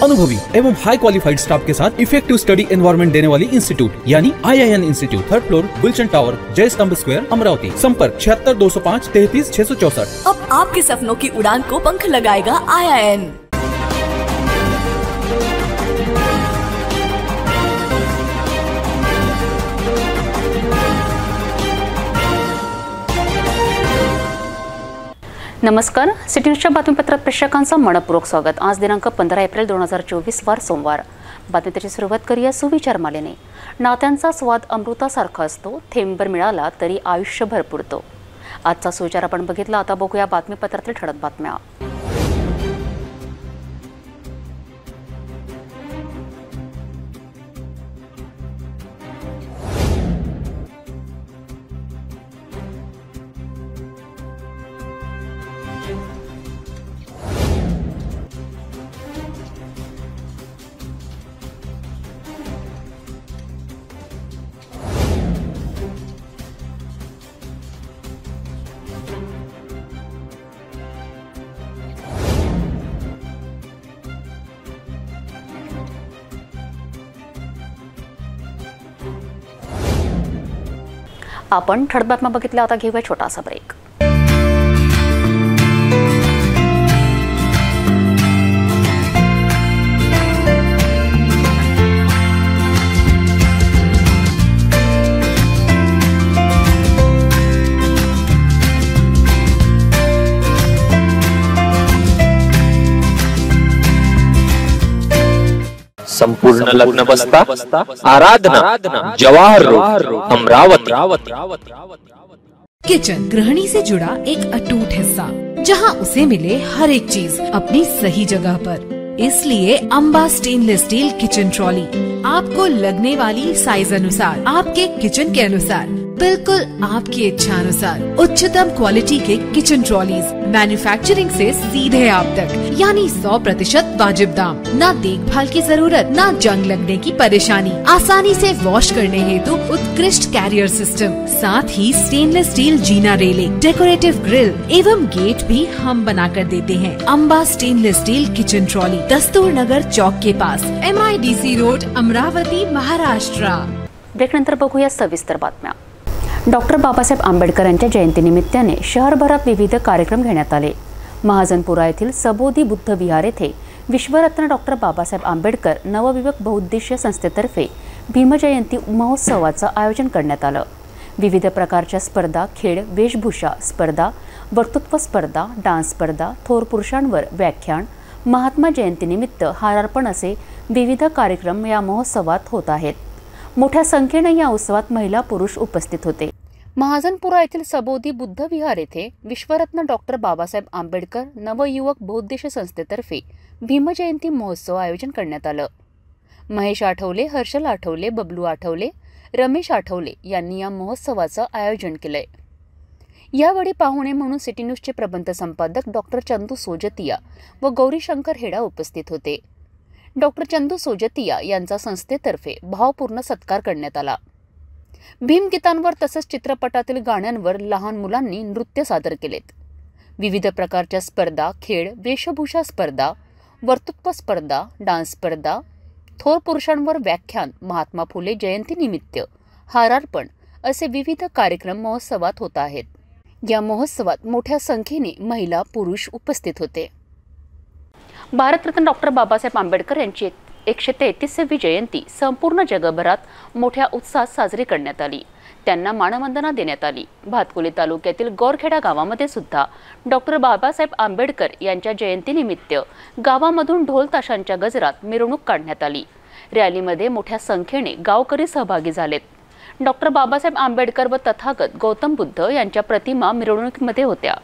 अनुभवी एवं हाई qualified staff के साथ इफेक्टिव स्टडी एनवायरनमेंट देने वाली इंस्टीट्यूट यानी IIN institute, 3rd floor, Gulshan tower, Jai Stambh square, Amravati. संपर्क 76 205 33 664। अब आपके सपनों की उड़ान को पंख लगाएगा IIN। नमस्कार, सिटी न्यूजच्या बातमीपत्रात प्रेक्षकांचं मनपूर्वक स्वागत। आज दिनांक 15 एप्रिल 2024 वार सोमवार। बातमीची सुरुवात करूया सुविचार मालेने। नात्यांचा स्वाद अमृतासारखा असतो, थेंबभर मिळाला तरी आयुष्यभर पुरतो। आजचा सुविचार आपण बघितला, आता बघूया बातमीपत्रातील ठळक बातम्या। आपण ठळक बातम्या बघितल्या, आता घेऊया छोटासा ब्रेक। संपूर्ण लग्न बस्ता आराधना जवाहर रोड अमरावती। किचन गृहिणी से जुड़ा एक अटूट हिस्सा, जहां उसे मिले हर एक चीज अपनी सही जगह पर। इसलिए Amba stainless steel kitchen trolley आपको लगने वाली साइज अनुसार, आपके किचन के अनुसार, बिल्कुल आपकी इच्छा अनुसार उच्चतम क्वालिटी के किचन ट्रॉलीज मैन्युफैक्चरिंग से सीधे आप तक, यानी 100% वाजिब दाम। ना देखभाल की जरूरत, ना जंग लगने की परेशानी, आसानी से वॉश करने हेतु उत्कृष्ट कैरियर सिस्टम, साथ ही स्टेनलेस स्टील जीना रेलिंग, डेकोरेटिव ग्रिल एवं गेट भी हम बना कर देते हैं। Amba stainless steel kitchen trolley, Dastur Nagar चौक के पास, MIDC रोड, अमरावती, महाराष्ट्र। ब्रेकनंतर बघूया सविस्तर बातम्या। डॉक्टर बाबासाहेब आंबेडकर यांच्या जयंतीनिमित्ताने शहरभरात विविध कार्यक्रम घेण्यात आले। महाजनपुरा येथील सबोधी बुद्ध विहार येथे विश्वरत्न डॉक्टर बाबासाहेब आंबेडकर नवयुवक बहुउद्देशीय संस्थेतर्फे भीमजयंती महोत्सवाचं आयोजन करण्यात आलं। विविध प्रकारच्या स्पर्धा, खेळ, वेशभूषा स्पर्धा, वक्तृत्व स्पर्धा, डान्स स्पर्धा, थोर पुरुषांवर व्याख्यान, महात्मा जयंतीनिमित्त हारार्पण असे विविध कार्यक्रम या महोत्सवात होत आहेत। मोठ्या संख्येने या उत्सवात महिला पुरुष उपस्थित होते। महाजनपुरा येथील सबोधी बुद्ध विहार येथे विश्वरत्न डॉक्टर बाबासाहेब आंबेडकर नवयुवक बहुउद्देशीय संस्थेतर्फे भीमजयंती महोत्सव आयोजन करण्यात आलं। महेश आठवले, हर्षल आठवले, बबलू आठवले, रमेश आठवले यांनी या महोत्सवाचं आयोजन केलंय। यावेळी पाहुणे म्हणून सिटी न्यूजचे प्रबंध संपादक डॉक्टर चंदू सोजतिया व गौरीशंकर हेडा उपस्थित होते। डॉक्टर चंदू सोजतिया यांचा संस्थेतर्फे भावपूर्ण सत्कार करण्यात आला। भीमगीतांवर तसंच चित्रपटातील गाण्यांवर लहान मुलांनी नृत्य सादर केलेत। विविध प्रकारच्या स्पर्धा, खेळ, वेशभूषा स्पर्धा, वक्तृत्व स्पर्धा, डान्स स्पर्धा, थोर पुरुषांवर व्याख्यान, महात्मा फुले जयंतीनिमित्त हारार्पण असे विविध कार्यक्रम महोत्सवात होत आहेत। या महोत्सवात मोठ्या संख्येने महिला पुरुष उपस्थित होते। भारतरत्न डॉक्टर बाबासाहेब आंबेडकर यांची 133वी जयंती संपूर्ण जगभरात मोठ्या उत्साहात साजरी करण्यात आली। त्यांना मानवंदना देण्यात आली। भातकुली तालुक्यातील गोरखेडा गावामध्ये सुद्धा डॉक्टर बाबासाहेब आंबेडकर यांच्या जयंतीनिमित्त गावामधून ढोल ताशांच्या गजरात मिरवणूक काढण्यात आली। रॅलीमध्ये मोठ्या संख्येने गावकरी सहभागी झालेत। डॉक्टर बाबासाहेब आंबेडकर व तथागत गौतम बुद्ध यांच्या प्रतिमा मिरवणुकीमध्ये होत्या।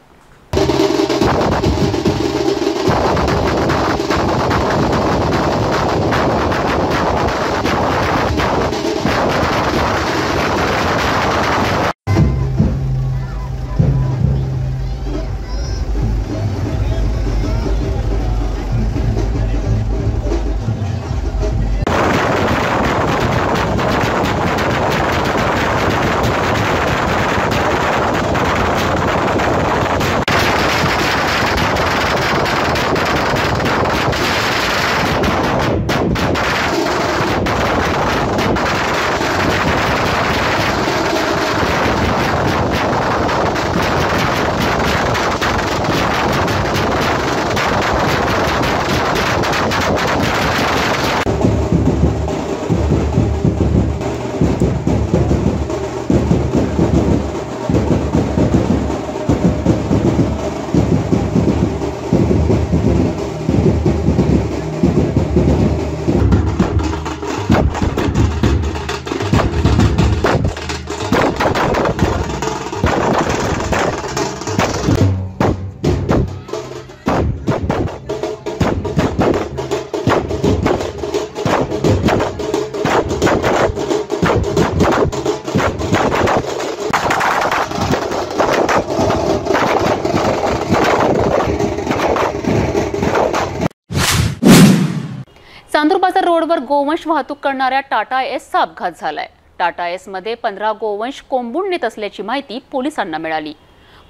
चांदूर बाजार रोडवर गोवंश वाहतूक करणाऱ्या टाटा एसचा अपघात झालाय। टाटा एस मध्ये 15 गोवंश कोंबून नेत असल्याची माहिती पोलिसांना मिळाली।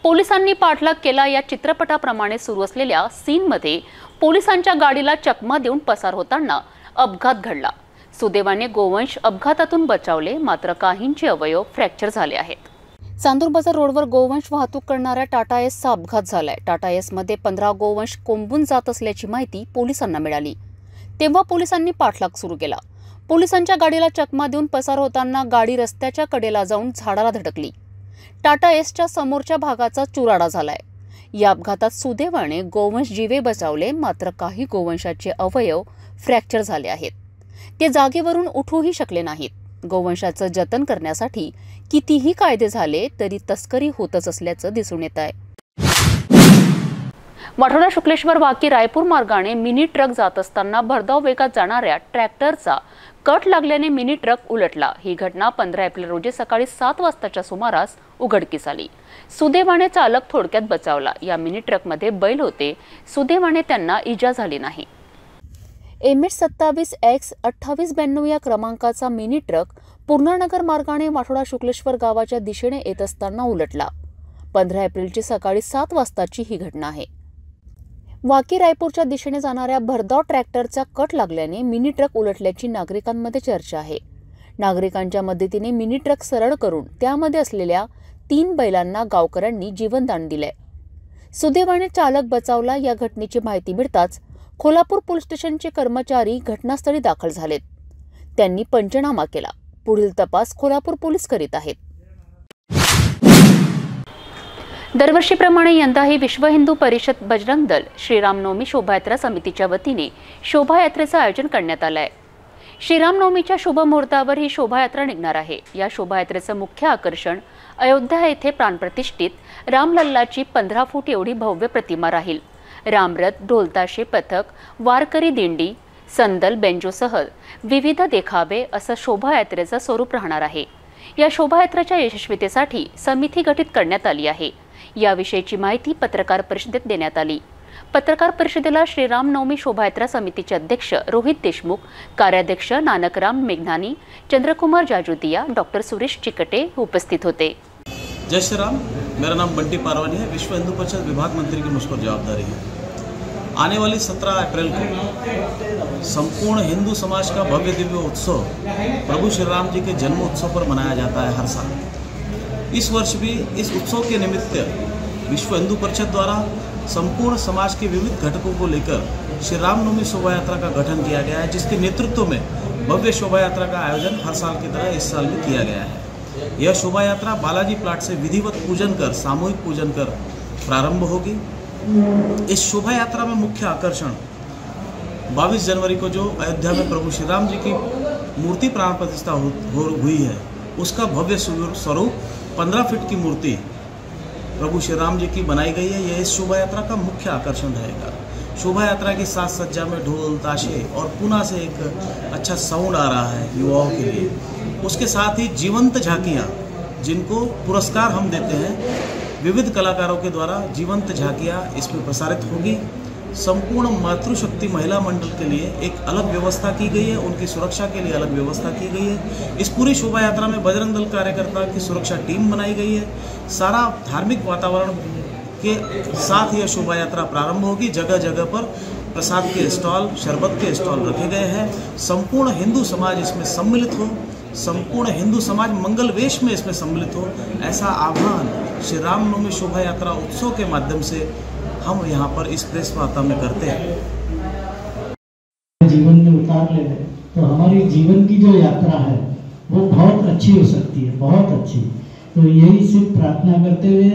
पोलिसांनी पाठलाग केला। या चित्रपटाप्रमाणे सुरू असलेल्या सीनमध्ये पोलिसांच्या गाडीला चकमा देऊन पसार होताना अपघात घडला। सुदैवाने गोवंश अपघातातून बचावले, मात्र काहींचे अवयव फ्रॅक्चर झाले आहेत। चांदूर बाजार रोडवर गोवंश वाहतूक करणाऱ्या टाटा एसचा अपघात झालाय। टाटा एस मध्ये 15 गोवंश कोंबून जात असल्याची माहिती पोलिसांना मिळाली, तेव्हा पोलिसांनी पाठलाग सुरू केला। पोलिसांच्या गाडीला चकमा देऊन पसार होताना गाडी रस्त्याच्या कडेला जाऊन झाडाला धडकली। टाटा एसच्या समोरच्या भागाचा चुराडा झालाय। या अपघातात सुदैवाने गोवंश जीवे बचावले, मात्र काही गोवंशाचे अवयव फ्रॅक्चर झाले आहेत। ते जागेवरून उठूही शकले नाहीत। गोवंशाचं जतन करण्यासाठी कितीही कायदे झाले तरी तस्करी होतच असल्याचं दिसून येत आहे। वाठोडा शुक्लेश्वर वाकी रायपूर मार्गाने मिनी ट्रक जात असताना भरधाव वेगात जाणाऱ्या ट्रॅक्टरचा कट लागल्याने मिनी ट्रक उलटला। ही घटना 15 एप्रिल रोजी सकाळी 7 वाजताच्या सुमारास उघडकीस आली। सुदैवाने चालक थोडक्यात बचावला। या मिनी ट्रकमध्ये बैल होते, सुदैवाने त्यांना इजा झाली नाही। MH27X 2892 या क्रमांकाचा मिनी ट्रक पूर्णानगर मार्गाने वाठोडा शुक्लेश्वर गावाच्या दिशेने येत असताना उलटला। 15 एप्रिलची सकाळी 7 वाजताची ही घटना आहे। वाकी रायपूरच्या दिशेने जाणाऱ्या भरधाव ट्रॅक्टरचा कट लागल्याने मिनी ट्रक उलटल्याची नागरिकांमध्ये चर्चा आहे। नागरिकांच्या मदतीने मिनी ट्रक सरळ करून त्यामध्ये असलेल्या 3 बैलांना गावकऱ्यांनी जीवनदान दिले। सुदैवाने चालक बचावला। या घटनेची माहिती मिळताच कोल्हापूर पोलीस स्टेशनचे कर्मचारी घटनास्थळी दाखल झालेत। त्यांनी पंचनामा केला। पुढील तपास कोल्हापूर पोलीस करीत आहेत। दरवर्षीप्रमाणे यंदाही विश्व हिंदू परिषद बजरंग दल श्रीरामनवमी शोभायात्रा समितीच्या वतीने शोभायात्रेचं आयोजन करण्यात आलं आहे। श्रीरामनवमीच्या शुभ मुहूर्तावर ही शोभायात्रा निघणार आहे। या शोभायात्रेचं मुख्य आकर्षण अयोध्या येथे प्राणप्रतिष्ठित रामलल्लाची 15 फूट एवढी भव्य प्रतिमा राहील। रामरथ, ढोलताशे पथक, वारकरी दिंडी, संदल, बेंजोसह विविध देखावे असं शोभायात्रेचं स्वरूप राहणार आहे। या शोभायात्रेच्या यशस्वीतेसाठी समिती गठीत करण्यात आली आहे। याविषयीची माहिती पत्रकार परिषदेत देण्यात आली। पत्रकार परिषदेला श्रीरामनवमी शोभायात्रा समितीचे अध्यक्ष रोहित देशमुख, कार्याध्यक्ष नानकराम मेघनानी, चंद्रकुमार जाजुदिया, डॉक्टर सुरेश चिकटे उपस्थित होते। जय श्री राम। मेरा नाम बंटी पारवानी है। विश्व हिंदू परिषद विभाग मंत्री की मुझ पर जवाबदारी है। आने वाली 17 अप्रैल को संपूर्ण हिंदू समाज का भव्य दिव्य उत्सव प्रभु श्री राम जी के जन्म उत्सव पर मनाया जाता है हर साल। इस वर्ष भी इस उत्सव के निमित्त विश्व हिंदू परिषद द्वारा संपूर्ण समाज के विविध घटकों को लेकर श्री रामनवमी शोभा यात्रा का गठन किया गया है, जिसके नेतृत्व में भव्य शोभा यात्रा का आयोजन हर साल की तरह इस साल भी किया गया है। यह शोभा यात्रा बालाजी प्लाट से विधिवत पूजन कर, सामूहिक पूजन कर प्रारंभ होगी। इस शोभा यात्रा में मुख्य आकर्षण 22 जनवरी को जो अयोध्या में प्रभु श्री राम जी की मूर्ति प्राण प्रतिष्ठा हुई है, उसका भव्य स्वरूप 15 फीट की मूर्ति प्रभु श्री राम जी की बनाई गई है। यह इस शोभा यात्रा का मुख्य आकर्षण रहेगा। शोभा यात्रा की साज सज्जा में ढोल, ताशे और पुणे से एक अच्छा साउंड आ रहा है युवाओं के लिए। उसके साथ ही जीवंत झांकियाँ, जिनको पुरस्कार हम देते हैं, विविध कलाकारों के द्वारा जीवंत झांकियाँ इसमें प्रसारित होगी। संपूर्ण मातृशक्ति महिला मंडल के लिए एक अलग व्यवस्था की गई है, उनकी सुरक्षा के लिए अलग व्यवस्था की गई है। इस पूरी शोभा यात्रा में बजरंग दल कार्यकर्ता की सुरक्षा टीम बनाई गई है। सारा धार्मिक वातावरण के साथ यह शोभा यात्रा प्रारंभ होगी। जगह जगह पर प्रसाद के स्टॉल, शरबत के स्टॉल रखे गए हैं। संपूर्ण हिंदू समाज इसमें सम्मिलित हो, संपूर्ण हिंदू समाज मंगल वेश में इसमें सम्मिलित हो, ऐसा आह्वान श्री रामनवमी शोभा यात्रा उत्सव के माध्यम से हम यहाँ पर इस प्रेस वार्ता में करते हैं। जीवन में उतार ले रहे तो हमारी जीवन की जो यात्रा है वो बहुत अच्छी हो सकती है, बहुत अच्छी। तो यही सिर्फ प्रार्थना करते हुए,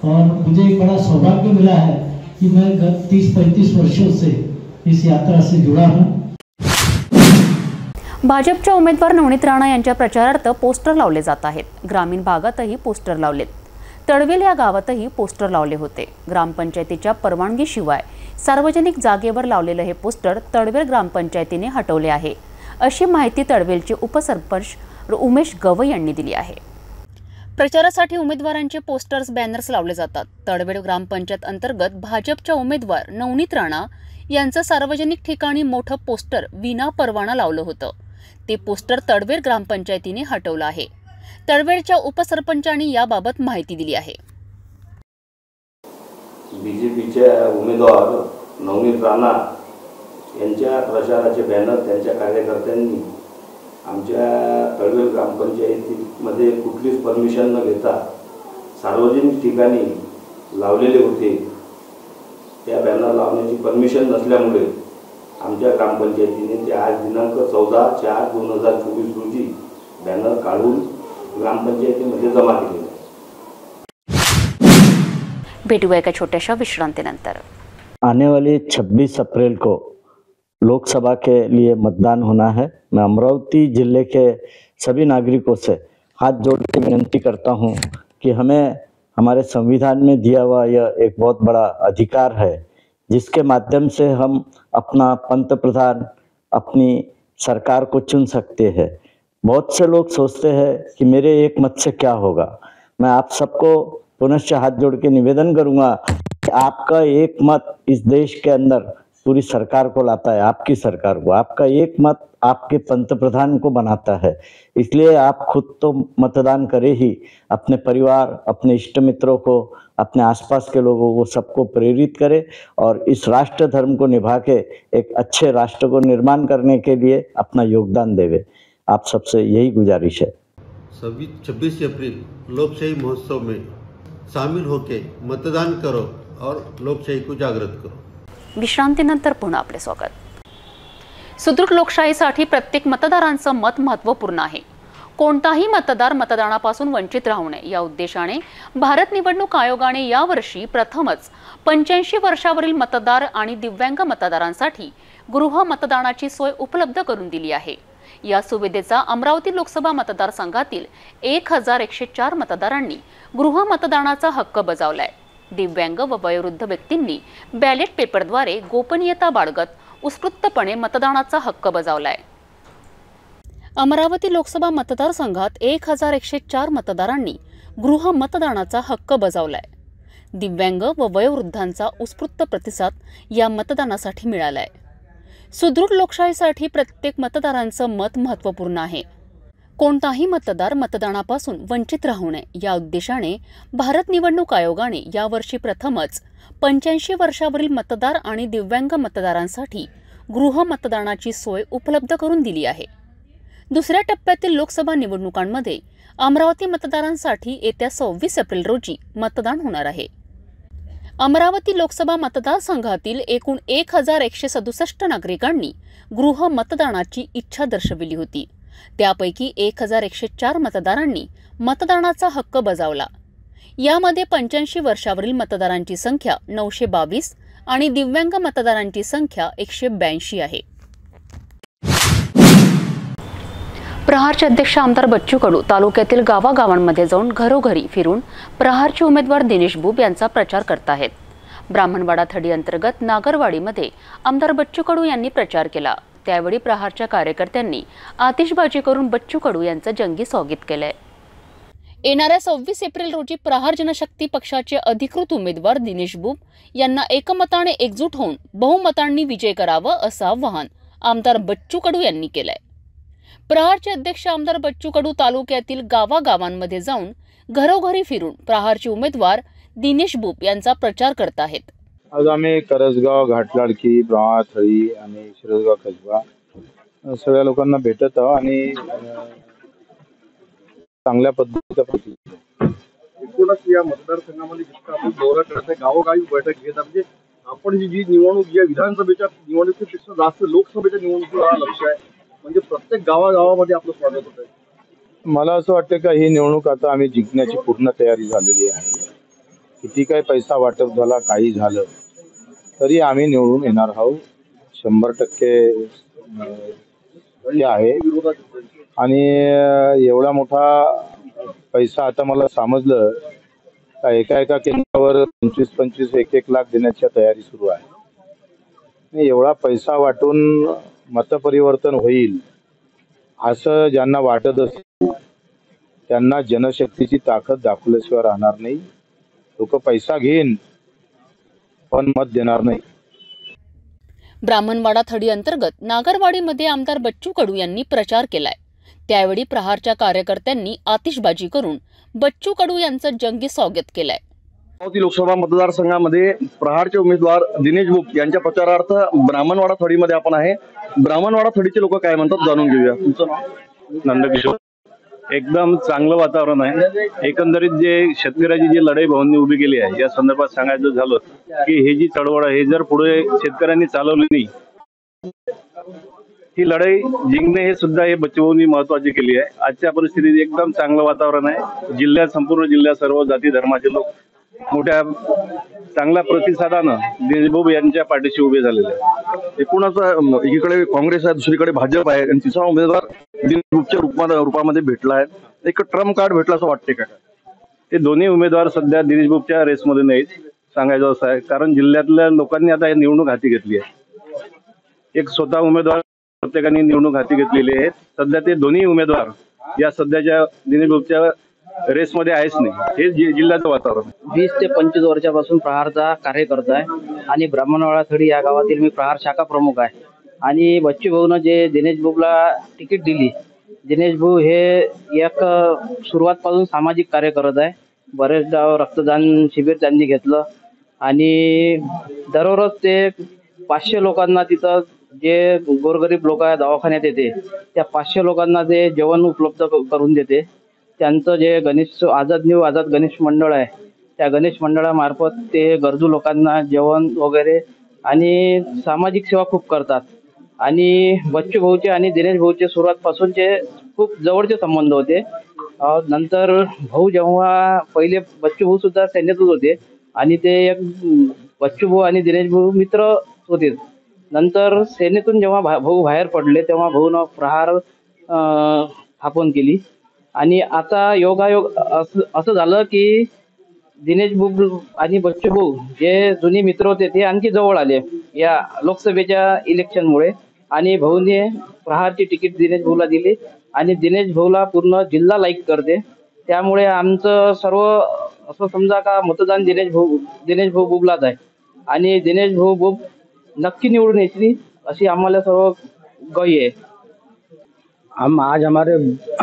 और मुझे एक बड़ा सौभाग्य मिला है कि मैं गत 30-35 वर्षों से इस यात्रा से जुड़ा हूँ। भाजपच्या उमेदवार नवनीत राणा यांच्या प्रचारार्थ पोस्टर लावले जात आहेत। ग्रामीण भागातही पोस्टर लावलेत। तळवेल या गावातही पोस्टर लावले होते। ग्रामपंचायतीच्या परवानगीशिवाय सार्वजनिक जागेवर लावलेले हे पोस्टर तळवेल ग्रामपंचायतीने हटवले आहे, अशी माहिती तळवेलचे उपसरपंच उमेश गवई यांनी दिली आहे। प्रचारासाठी उमेदवारांचे पोस्टर्स, बॅनर्स लावले जातात। तळवेल ग्रामपंचायत अंतर्गत भाजपच्या उमेदवार नवनीत राणा यांचं सार्वजनिक ठिकाणी मोठं पोस्टर विना परवाना लावलं होतं. ते पोस्टर तडवेर ग्रामपंचायतीने हटवलं आहे. तडवेरच्या उपसरपंचांनी याबाबत माहिती दिली आहे. बीजेपीच्या उमेदवार नवनीत राणा यांच्या प्रचाराचे बॅनर त्यांच्या कार्यकर्त्यांनी आमच्या तळवेल ग्रामपंचायतीमध्ये कुठलीच परमिशन न घेता सार्वजनिक ठिकाणी लावलेले होते. त्या बॅनर लावण्याची परमिशन नसल्यामुळे आमच्या ग्रामपंचायतीने ते आज दिनांक 14/4/2024 रोजी बॅनर काढून ग्रामपंचायतीमध्ये जमा केले. भेटूया एका छोट्याशा विश्रांतीनंतर. आने वाली 26 अप्रैल को लोकसभा के लिए मतदान होना है। मैं अमरावती जिले के सभी नागरिकों से हाथ जोड़ के विनती करता हूं कि हमें हमारे संविधान में दिया हुआ यह एक बहुत बड़ा अधिकार है, जिसके माध्यम से हम अपना पंतप्रधान, अपनी सरकार को चुन सकते हैं। बहुत से लोग सोचते हैं कि मेरे एक मत से क्या होगा। मैं आप सबको पुनश्च हाथ जोड़ के निवेदन करूंगा कि आपका एक मत इस देश के अंदर पूरी सरकार को लाता है, आपकी सरकार को। आपका एक मत आपके पंतप्रधान को बनाता है। इसलिए आप खुद तो मतदान करें ही, अपने परिवार, अपने इष्ट मित्रों को, अपने आसपास के लोगों को, सबको प्रेरित करें और इस राष्ट्र धर्म को निभा के एक अच्छे राष्ट्र को निर्माण करने के लिए अपना योगदान देवे। आप सबसे यही गुजारिश है। 26 अप्रैल लोकशाही महोत्सव में शामिल होके मतदान करो और लोकशाही को जागृत करो। विश्रांतीनंतर पुन्हा आपले स्वागत. सुदृढ लोकशाहीसाठी प्रत्येक मतदारांचं मत महत्त्वपूर्ण आहे. कोणताही मतदार मतदानापासून वंचित राहू नये या उद्देशाने भारत निवडणूक आयोगाने यावर्षी प्रथमच 85 वर्षावरील मतदार आणि दिव्यांग मतदारांसाठी गृह मतदानाची सोय उपलब्ध करून दिली आहे. या सुविधेचा अमरावती लोकसभा मतदारसंघातील 1104 मतदारांनी गृह मतदानाचा हक्क बजावलाय. दिव्यांग व वयोवृद्ध व्यक्तींनी बॅलेट पेपरद्वारे गोपनीयता बाळगत उत्स्फूर्तपणे मतदानाचा हक्क बजावलाय. अमरावती लोकसभा मतदारसंघात 1104 मतदारांनी गृह मतदानाचा हक्क बजावलाय. दिव्यांग व वयोवृद्धांचा उत्स्फूर्त प्रतिसाद या मतदानासाठी मिळालाय. सुदृढ लोकशाहीसाठी प्रत्येक मतदारांचं मत महत्त्वपूर्ण आहे. कोणताही मतदार मतदानापासून वंचित राहू नये या उद्देशाने भारत निवडणूक आयोगाने यावर्षी प्रथमच 85 वर्षावरील मतदार आणि दिव्यांग मतदारांसाठी गृह मतदानाची सोय उपलब्ध करून दिली आहे. दुसऱ्या टप्प्यातील लोकसभा निवडणुकांमध्ये अमरावती मतदारांसाठी येत्या 26 एप्रिल रोजी मतदान होणार आहे. अमरावती लोकसभा मतदारसंघातील एकूण 1167 नागरिकांनी गृह मतदानाची इच्छा दर्शविली होती. त्यापैकी 1104 मतदारांनी मतदानाचा हक्क बजावला. यामध्ये 85 वर्षावरील मतदारांची संख्या 922 आणि दिव्यांग मतदारांची संख्या 182 आहे. प्रहारचे अध्यक्ष आमदार बच्चू कडू तालुक्यातील गावागावांमध्ये जाऊन घरोघरी फिरून प्रहारचे उमेदवार दिनेश बुब यांचा प्रचार करत आहेत. ब्राह्मणवाडा थडी अंतर्गत नागरवाडीमध्ये आमदार बच्चू कडू यांनी प्रचार केला. त्यावेळी प्रहारच्या कार्यकर्त्यांनी आतिषबाजी करून बच्चू कडू यांचं जंगी स्वागत केलंय. येणाऱ्या 26 एप्रिल रोजी प्रहार जनशक्ती पक्षाचे अधिकृत उमेदवार दिनेश बुब यांना एकमताने एकजूट होऊन बहुमतांनी विजय करावा असं आवाहन आमदार बच्चू कडू यांनी केलंय. प्रहारचे अध्यक्ष आमदार बच्चू कडू तालुक्यातील गावागावांमध्ये जाऊन घरोघरी फिरून प्रहारचे उमेदवार दिनेश बुब यांचा प्रचार करत आहेत. आज आम्ही करसगाव, घाटलाडकी, ब्राह्मण थळी आणि शिरसगाव कसबा सगळ्या लोकांना भेटत आहोत आणि चांगल्या पद्धतीचा एकूणच या मतदारसंघामध्ये जितकं आपण दौरा करत आहे, गावोगावी बैठक घेत म्हणजे आपण जी निवडणूक या विधानसभेच्या निवडणुकीपेक्षा जास्त लोकसभेच्या निवडणुकीला लक्ष आहे. म्हणजे प्रत्येक गावागावामध्ये आपलं स्वागत होत आहे. मला असं वाटतं का ही निवडणूक आता आम्ही जिंकण्याची पूर्ण तयारी झालेली आहे. किती काय पैसा वाटप झाला, काही झालं तरी आम्ही निवडून येणार आहोत. 100% हे आहे. आणि एवढा मोठा पैसा आता मला समजलं का एका केंद्रावर 25-25, 1-1 लाख देण्याची तयारी सुरू आहे. एवढा पैसा वाटून मतपरिवर्तन होईल असं ज्यांना वाटत असेल त्यांना जनशक्तीची ताकद दाखवल्याशिवाय राहणार नाही. लोक पैसा घेईन पण मत देणार नाही. ब्राह्मणवाडा थडी अंतर्गत नागरवाडीमध्ये आमदार बच्चू कडू यांनी प्रचार केलाय। त्यावेळी प्रहारच्या कार्यकर्त्यांनी आतिषबाजी करून बच्चू कडू यांचं जंगी स्वागत केलंय। अमरावती लोकसभा मतदारसंघामध्ये प्रहारचे उमेदवार दिनेश बुक यांच्या प्रचारार्थ ब्राह्मणवाडा थडीमध्ये आपण आहे। ब्राह्मणवाडा थडीचे लोक काय म्हणतात जाणून घेऊया। तुमचं नाव? नंदकिशोर। एकदम चांगलं वातावरण आहे। एकंदरीत जे शेतकऱ्याची जी लढाई भाऊंनी उभी केली आहे या संदर्भात सांगायचं झालं की हे जी चळवळ आहे जर पुढे शेतकऱ्यांनी चालवली नाही, ही लढाई जिंकणे हे सुद्धा हे बच्चूभाऊंनी महत्वाची केली आहे। आजच्या परिस्थितीत एकदम चांगलं वातावरण आहे। जिल्ह्यात संपूर्ण जिल्ह्यात सर्व जाती धर्माचे लोक मोठ्या चांगल्या प्रतिसादानं दिनेश भाऊ यांच्या पाठीशी उभे झालेले आहेत। एकूणच एकीकडे काँग्रेस आहे, दुसरीकडे भाजप आहे आणि तिसरा उमेदवार दिनेश बुकच्या रूपामध्ये भेटला आहे। एक ट्रम्प कार्ड भेटला असं वाटते का? ते दोन्ही उमेदवार सध्या दिनेश बुकच्या रेसमध्ये नाहीत सांगायचं असं आहे, कारण जिल्ह्यातल्या लोकांनी आता निवडणूक हाती घेतली आहे। एक स्वतः उमेदवार प्रत्येकाने निवडणूक हाती घेतलेली आहे। सध्या ते दोन्ही उमेदवार या सध्याच्या दिनेश बुकच्या रेसमध्ये आहेच नाही। हे जिल्ह्याचं वातावरण 20 ते 25 वर्षापासून प्रहारचा कार्यकर्ता आहे आणि ब्राह्मणवाडा थडी या गावातील मी प्रहार शाखा प्रमुख आहे। आणि बच्चू भाऊनं जे दिनेश भाऊला तिकीट दिली, दिनेश भाऊ हे एक सुरुवातपासून सामाजिक कार्य करत आहे। बरेचदा रक्तदान शिबिर त्यांनी घेतलं आणि दररोज ते 500 लोकांना तिथं जे गोरगरीब लोक दवाखान्यात येते त्या 500 लोकांना ते जेवण उपलब्ध करून देते। त्यांचं जे गणेश आझाद गणेश मंडळ आहे त्या गणेश मंडळामार्फत ते गरजू लोकांना जेवण वगैरे आणि सामाजिक सेवा खूप करतात। आणि बच्चू भाऊचे आणि दिनेश भाऊचे सुरुवातपासूनचे खूप जवळचे संबंध होते। नंतर भाऊ जेव्हा पहिले बच्चू भाऊ सुद्धा सैन्यातच होते आणि ते एक बच्चू भाऊ आणि दिनेश भाऊ मित्र होते। नंतर सेनेतून जेव्हा भाऊ बाहेर पडले तेव्हा भाऊनं प्रहार स्थापन केली आणि आता योगायोग असं झालं की दिनेश भाऊ आणि बच्चू भाऊ जे जुने मित्र होते ते आणखी जवळ आले या लोकसभेच्या इलेक्शनमुळे आणि भाऊने प्रहारची तिकीट दिनेश भाऊला दिली आणि दिनेश भाऊला पूर्ण जिल्हा लाईक करते। त्यामुळे आमचं सर्व असं समजा का मतदान दिनेश भाऊ बुबलाच आहे आणि दिनेश भाऊ बुब नक्की निवडून येतील अशी आम्हाला सर्व ग्वाही है। हम आज हमारे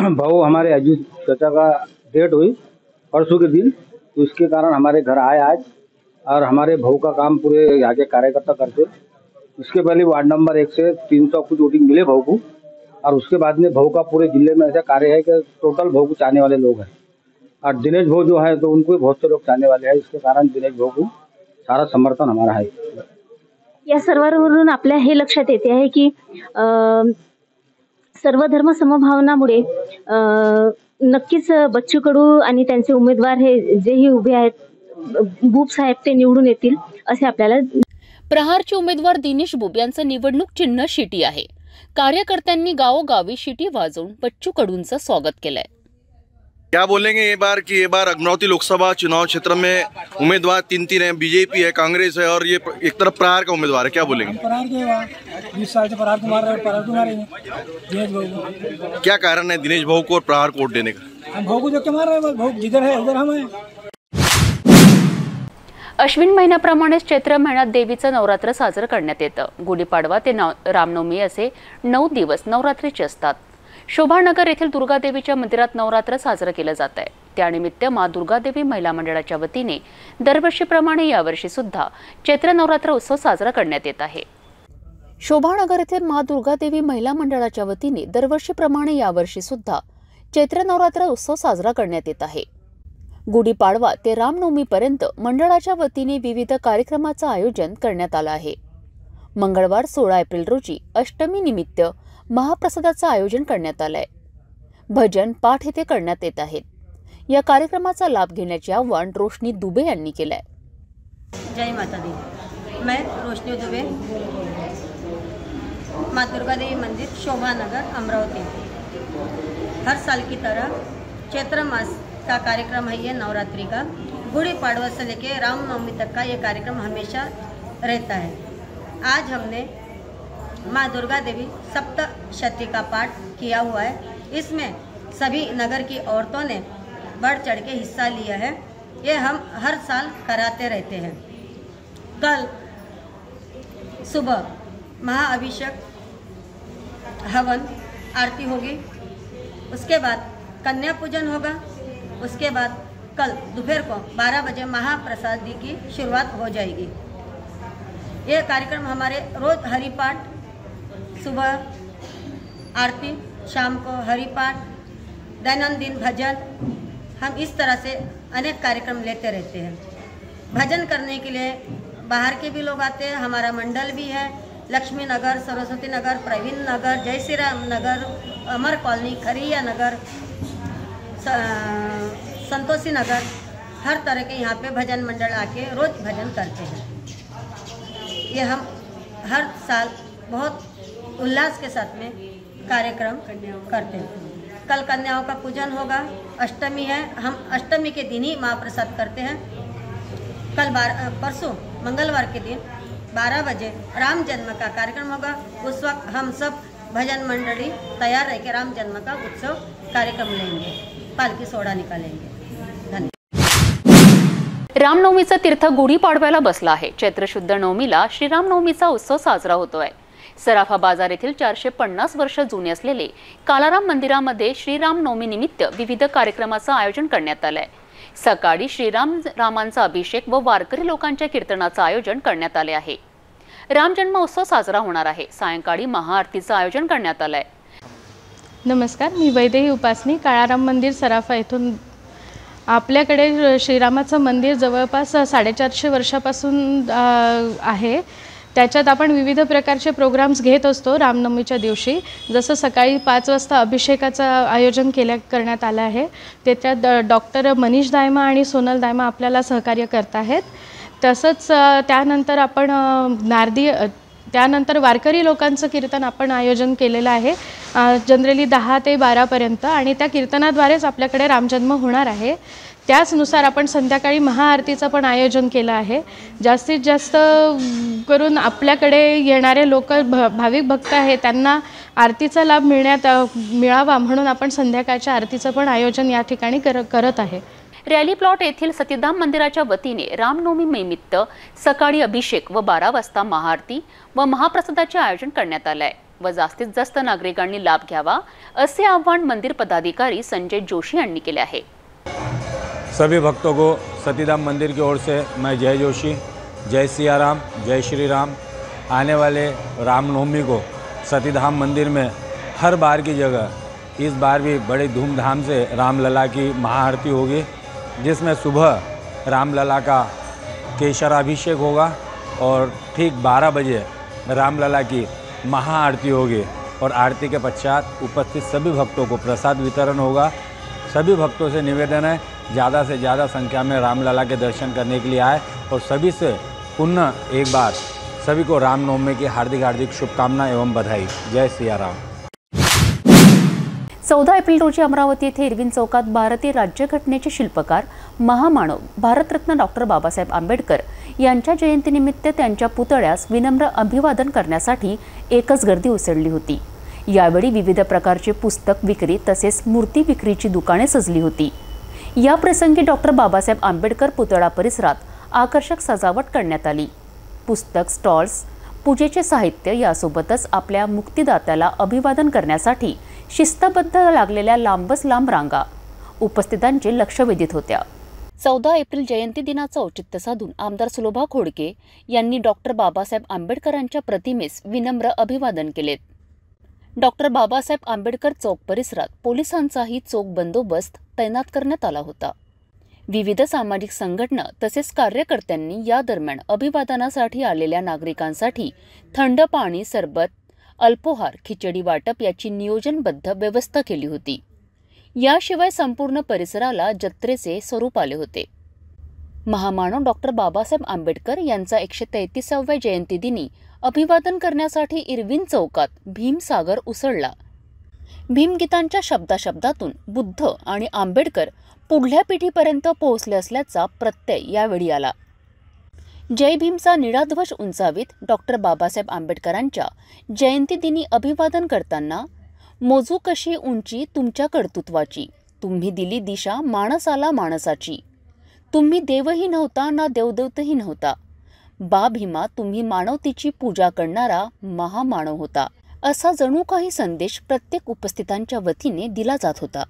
भाऊ हमारे अजीत चाचा का डेट हुई परसों के दिन, तो इसके कारण हमारे घर आए आज और हमारे भाऊ का काम पूरे यहाँ के कार्यकर्ता करते। इसके पहले वार्ड नंबर 1 से 300 कुछ वोटिंग मिले भाऊ को और उसके बाद में भाऊ का पूरे जिले में ऐसा कार्य है कि टोटल भाऊ को चाहने वाले लोग हैं और दिनेश भाऊ जो है तो उनको बहुत से लोग चाहने वाले हैं। इसके कारण दिनेश भाऊ को सारा समर्थन हमारा है। या सर्वांवरून आपल्या हे लक्षात येते आहे की सर्व धर्म समभावनामुळे नक्कीच बच्चू कडू आणि त्यांचे उमेदवार हे जेही उभे आहेत बुब साहेब ते निवडून येतील असे आपल्याला। प्रहारचे उमेदवार दिनेश बुब यांचं निवडणूक चिन्ह शिटी आहे। कार्यकर्त्यांनी गावोगावी शिटी वाजवून बच्चू कडूंचं स्वागत केलंय। क्या बोलेंगे ये बार अमरावती लोकसभा चुनाव क्षेत्र में उम्मीदवार 3 है, बीजेपी है, कांग्रेस है और ये एक तरफ प्रहार का उम्मीदवार है, क्या बोलेंगे? प्रहार के 20 साल से प्रहार को मार रहे दिनेश भाऊ। क्या कारण है दिनेश भाऊ को और प्रहार को वोट देने का? हम भाऊ को जो के मार रहे हैं, भाऊ जिधर है उधर हम हैं। अश्विन महिन्याप्रमाणेच चैत्र महिन्यात देवीचं नवरात्र साजरं करण्यात येतं। गुढीपाडवा ते रामनवमी असे 9 दिवस नवरात्रीचे असतात। शोभानगर येथील दुर्गादेवीच्या मंदिरात नवरात्र साजरं केलं जात आहे। त्यानिमित्त माँ दुर्गादेवी महिला मंडळाच्या वतीने दरवर्षीप्रमाणे यावर्षी सुद्धा चैत्र नवरात्र उत्सव साजरा करण्यात येत आहे। शोभानगर येथील माँ दुर्गादेवी महिला मंडळाच्या वतीने दरवर्षीप्रमाणे यावर्षी सुद्धा चैत्र नवरात्र उत्सव साजरा करण्यात येत आहे। गुढीपाडवा ते रामनवमीपर्यंत मंडळाच्या वतीने विविध कार्यक्रमाचं आयोजन करण्यात आलं आहे। मंगळवार 16 एप्रिल रोजी अष्टमी निमित्त महाप्रसादाचं आयोजन करण्यात आलंय। भजन पाठ येथे करण्यात येत आहेत। या कार्यक्रमाचा लाभ घेण्याचे आवाहन रोशनी दुबे यांनी केलंय। जय माता दी, मैं रोशनी दुबे, माँ दुर्गा देवी मंदिर शोभानगर अमरावती। हर साल की तरह चैत्र मास का कार्यक्रम है ये नवरात्रि का। गुड़ी पाड़वा से लेके रामनवमी तक का ये कार्यक्रम हमेशा रहता है। आज हमने माँ दुर्गा देवी सप्तशती का पाठ किया हुआ है। इसमें सभी नगर की औरतों ने बढ़ चढ़ के हिस्सा लिया है। ये हम हर साल कराते रहते हैं। कल सुबह महाअभिषेक, हवन, आरती होगी। उसके बाद कन्या पूजन होगा। उसके बाद कल दोपहर को 12 बजे महाप्रसादी की शुरुआत हो जाएगी। ये कार्यक्रम हमारे रोज हरिपाठ, सुबह आरती, शाम को हरिपाठ, दैनंदिन भजन, हम इस तरह से अनेक कार्यक्रम लेते रहते हैं। भजन करने के लिए बाहर के भी लोग आते हैं। हमारा मंडल भी है, लक्ष्मी नगर, सरस्वती नगर, प्रवीण नगर, जय श्री राम नगर, अमर कॉलोनी, खरिया नगर, संतोषी नगर, हर तरह के यहाँ पे भजन मंडल आके रोज भजन करते हैं। ये हम हर साल बहुत उल्लास के साथ में कार्यक्रम करते हैं। कल कन्याओं का पूजन होगा। अष्टमी है, हम अष्टमी के दिन ही महाप्रसाद करते हैं। कल परसों मंगलवार के दिन 12 बजे राम जन्म का कार्यक्रम होगा। उस वक्त हम सब भजन मंडली तैयार रह के राम जन्म का उत्सव कार्यक्रम लेंगे, पालकी सोहळा निकालेंगे। धन्यवाद। रामनवमीचा तीर्थ गुढीपाडव्याला बसला आहे। चैत्र शुद्ध नवमीला श्रीरामनवमीचा उत्सव साजरा होतोय। सराफा बाजार येथील 450 वर्ष जुने असलेले कालाराम मंदिरामध्ये श्रीरामनवमी निमित्त विविध कार्यक्रमाचं आयोजन करण्यात आलंय। सकाळी रामांचा अभिषेक व वारकरी लोकांच्या कीर्तनाचं आयोजन करण्यात आले आहे। राम जन्म उत्सव साजरा होणार आहे। सायंकाळी महाआरतीचं आयोजन करण्यात आलंय। नमस्कार, मी वैदेही उपासनी, काळाराम मंदिर सराफा येथून। आपल्याकडे श्रीरामाचं मंदिर जवळपास 450 वर्षापासून आहे। त्याच्यात आपण विविध प्रकारचे प्रोग्राम्स घेत असतो। रामनवमीच्या दिवशी जसं सकाळी 5 वाजता अभिषेकाचं आयोजन करण्यात आलं आहे। त्याच्यात डॉक्टर मनीष दायमा आणि सोनल दायमा आपल्याला सहकार्य करत आहेत। तसंच त्यानंतर आपण त्यानंतर वारकरी लोकांचं कीर्तन आपण आयोजन केलेलं आहे, जनरली 10 ते 12 पर्यंत, आणि त्या कीर्तनाद्वारेच आपल्याकडे रामजन्म होणार आहे। त्याचनुसार आपण संध्याकाळी महाआरतीचं पण आयोजन केलं आहे। जास्तीत जास्त करून आपल्याकडे येणारे लोक भाविक भक्त आहेत, त्यांना आरतीचा लाभ मिळावा म्हणून आपण संध्याकाळच्या आरतीचं पण आयोजन या ठिकाणी करत आहे। रॅली प्लॉट येथील सतीधाम मंदिराच्या वतीने रामनवमी निमित्त सकाळी अभिषेक व 12 वाजता महाआरती व महाप्रसादाचे आयोजन करण्यात आले आहे व जास्तीत जास्त नागरिकांनी लाभ घ्यावा असे आवाहन मंदिर पदाधिकारी संजय जोशी यांनी केले आहे। सभी भक्तों को सतीधाम मंदिर की ओर से मैं जय जोशी, जय सिया राम, जय श्री राम। आने वाले रामनवमी को सतीधाम मंदिर में हर बार की जगह इस बार भी बड़े धूमधाम से रामलला की महाआरती होगी, जिसमें सुबह रामलला का केशराभिषेक होगा और ठीक 12 बजे रामलला की महाआरती होगी और आरती के पश्चात उपस्थित सभी भक्तों को प्रसाद वितरण होगा। सभी भक्तों से निवेदन है ज़्यादा से ज़्यादा संख्या में रामलला के दर्शन करने के लिए आए और सभी से पुनः एक बार सभी को रामनवमी की हार्दिक हार्दिक शुभकामना एवं बधाई। जय सिया राम। 14 एप्रिल रोजी अमरावती येथे इरविन चौकात भारतीय राज्यघटनेचे शिल्पकार महामानव भारतरत्न डॉक्टर बाबासाहेब आंबेडकर यांच्या जयंतीनिमित्त त्यांच्या पुतळ्यास विनम्र अभिवादन करण्यासाठी एकच गर्दी उसळली होती। यावेळी विविध प्रकारचे पुस्तक विक्री तसेच मूर्ती विक्रीची दुकाने सजली होती। या प्रसंगी डॉक्टर बाबासाहेब आंबेडकर पुतळा परिसरात आकर्षक सजावट करण्यात आली। पुस्तक स्टॉल्स, पूजेचे साहित्य यासोबतच आपल्या मुक्तिदात्याला अभिवादन करण्यासाठी शिस्तबद्ध लागलेल्या लांबच लांब रांगा उपस्थितांचे लक्ष वेधीत होत्या। 14 एप्रिल जयंती दिनाचं औचित्य साधून आमदार सुलोभा खोडके यांनी डॉक्टर बाबासाहेब आंबेडकरांच्या प्रतिमेस विनम्र अभिवादन केलेत। डॉक्टर बाबासाहेब आंबेडकर चौक परिसरात पोलिसांचाही चोख बंदोबस्त तैनात करण्यात आला होता। विविध सामाजिक संघटना तसेच कार्यकर्त्यांनी या दरम्यान अभिवादनासाठी आलेल्या नागरिकांसाठी थंड पाणी, सरबत, अल्पोहार, खिचडी वाटप याची नियोजनबद्ध व्यवस्था केली होती। याशिवाय संपूर्ण परिसराला जत्रेचे स्वरूप आले होते। महामानव डॉक्टर बाबासाहेब आंबेडकर यांचा 133व्या जयंतीदिनी अभिवादन करण्यासाठी इरविन चौकात भीमसागर उसळला। भीमगीतांच्या शब्दाशब्दातून बुद्ध आणि आंबेडकर पुढल्या पिढीपर्यंत पोहोचले असल्याचा प्रत्यय यावेळी आला। जय भीमचा निळाध्वज उंचावीत डॉक्टर बाबासाहेब आंबेडकरांच्या जयंतीदिनी अभिवादन करताना मोजू कशी उंची तुमच्या कर्तृत्वाची, तुम्ही दिली दिशा माणसाला माणसाची, तुम्ही देवही नव्हता ना देवदेवतही नव्हता, बा भीमा तुम्ही मानवतेची पूजा करणारा महामानव होता, असा जणू काही संदेश प्रत्येक उपस्थितांच्या वतीने दिला जात होता.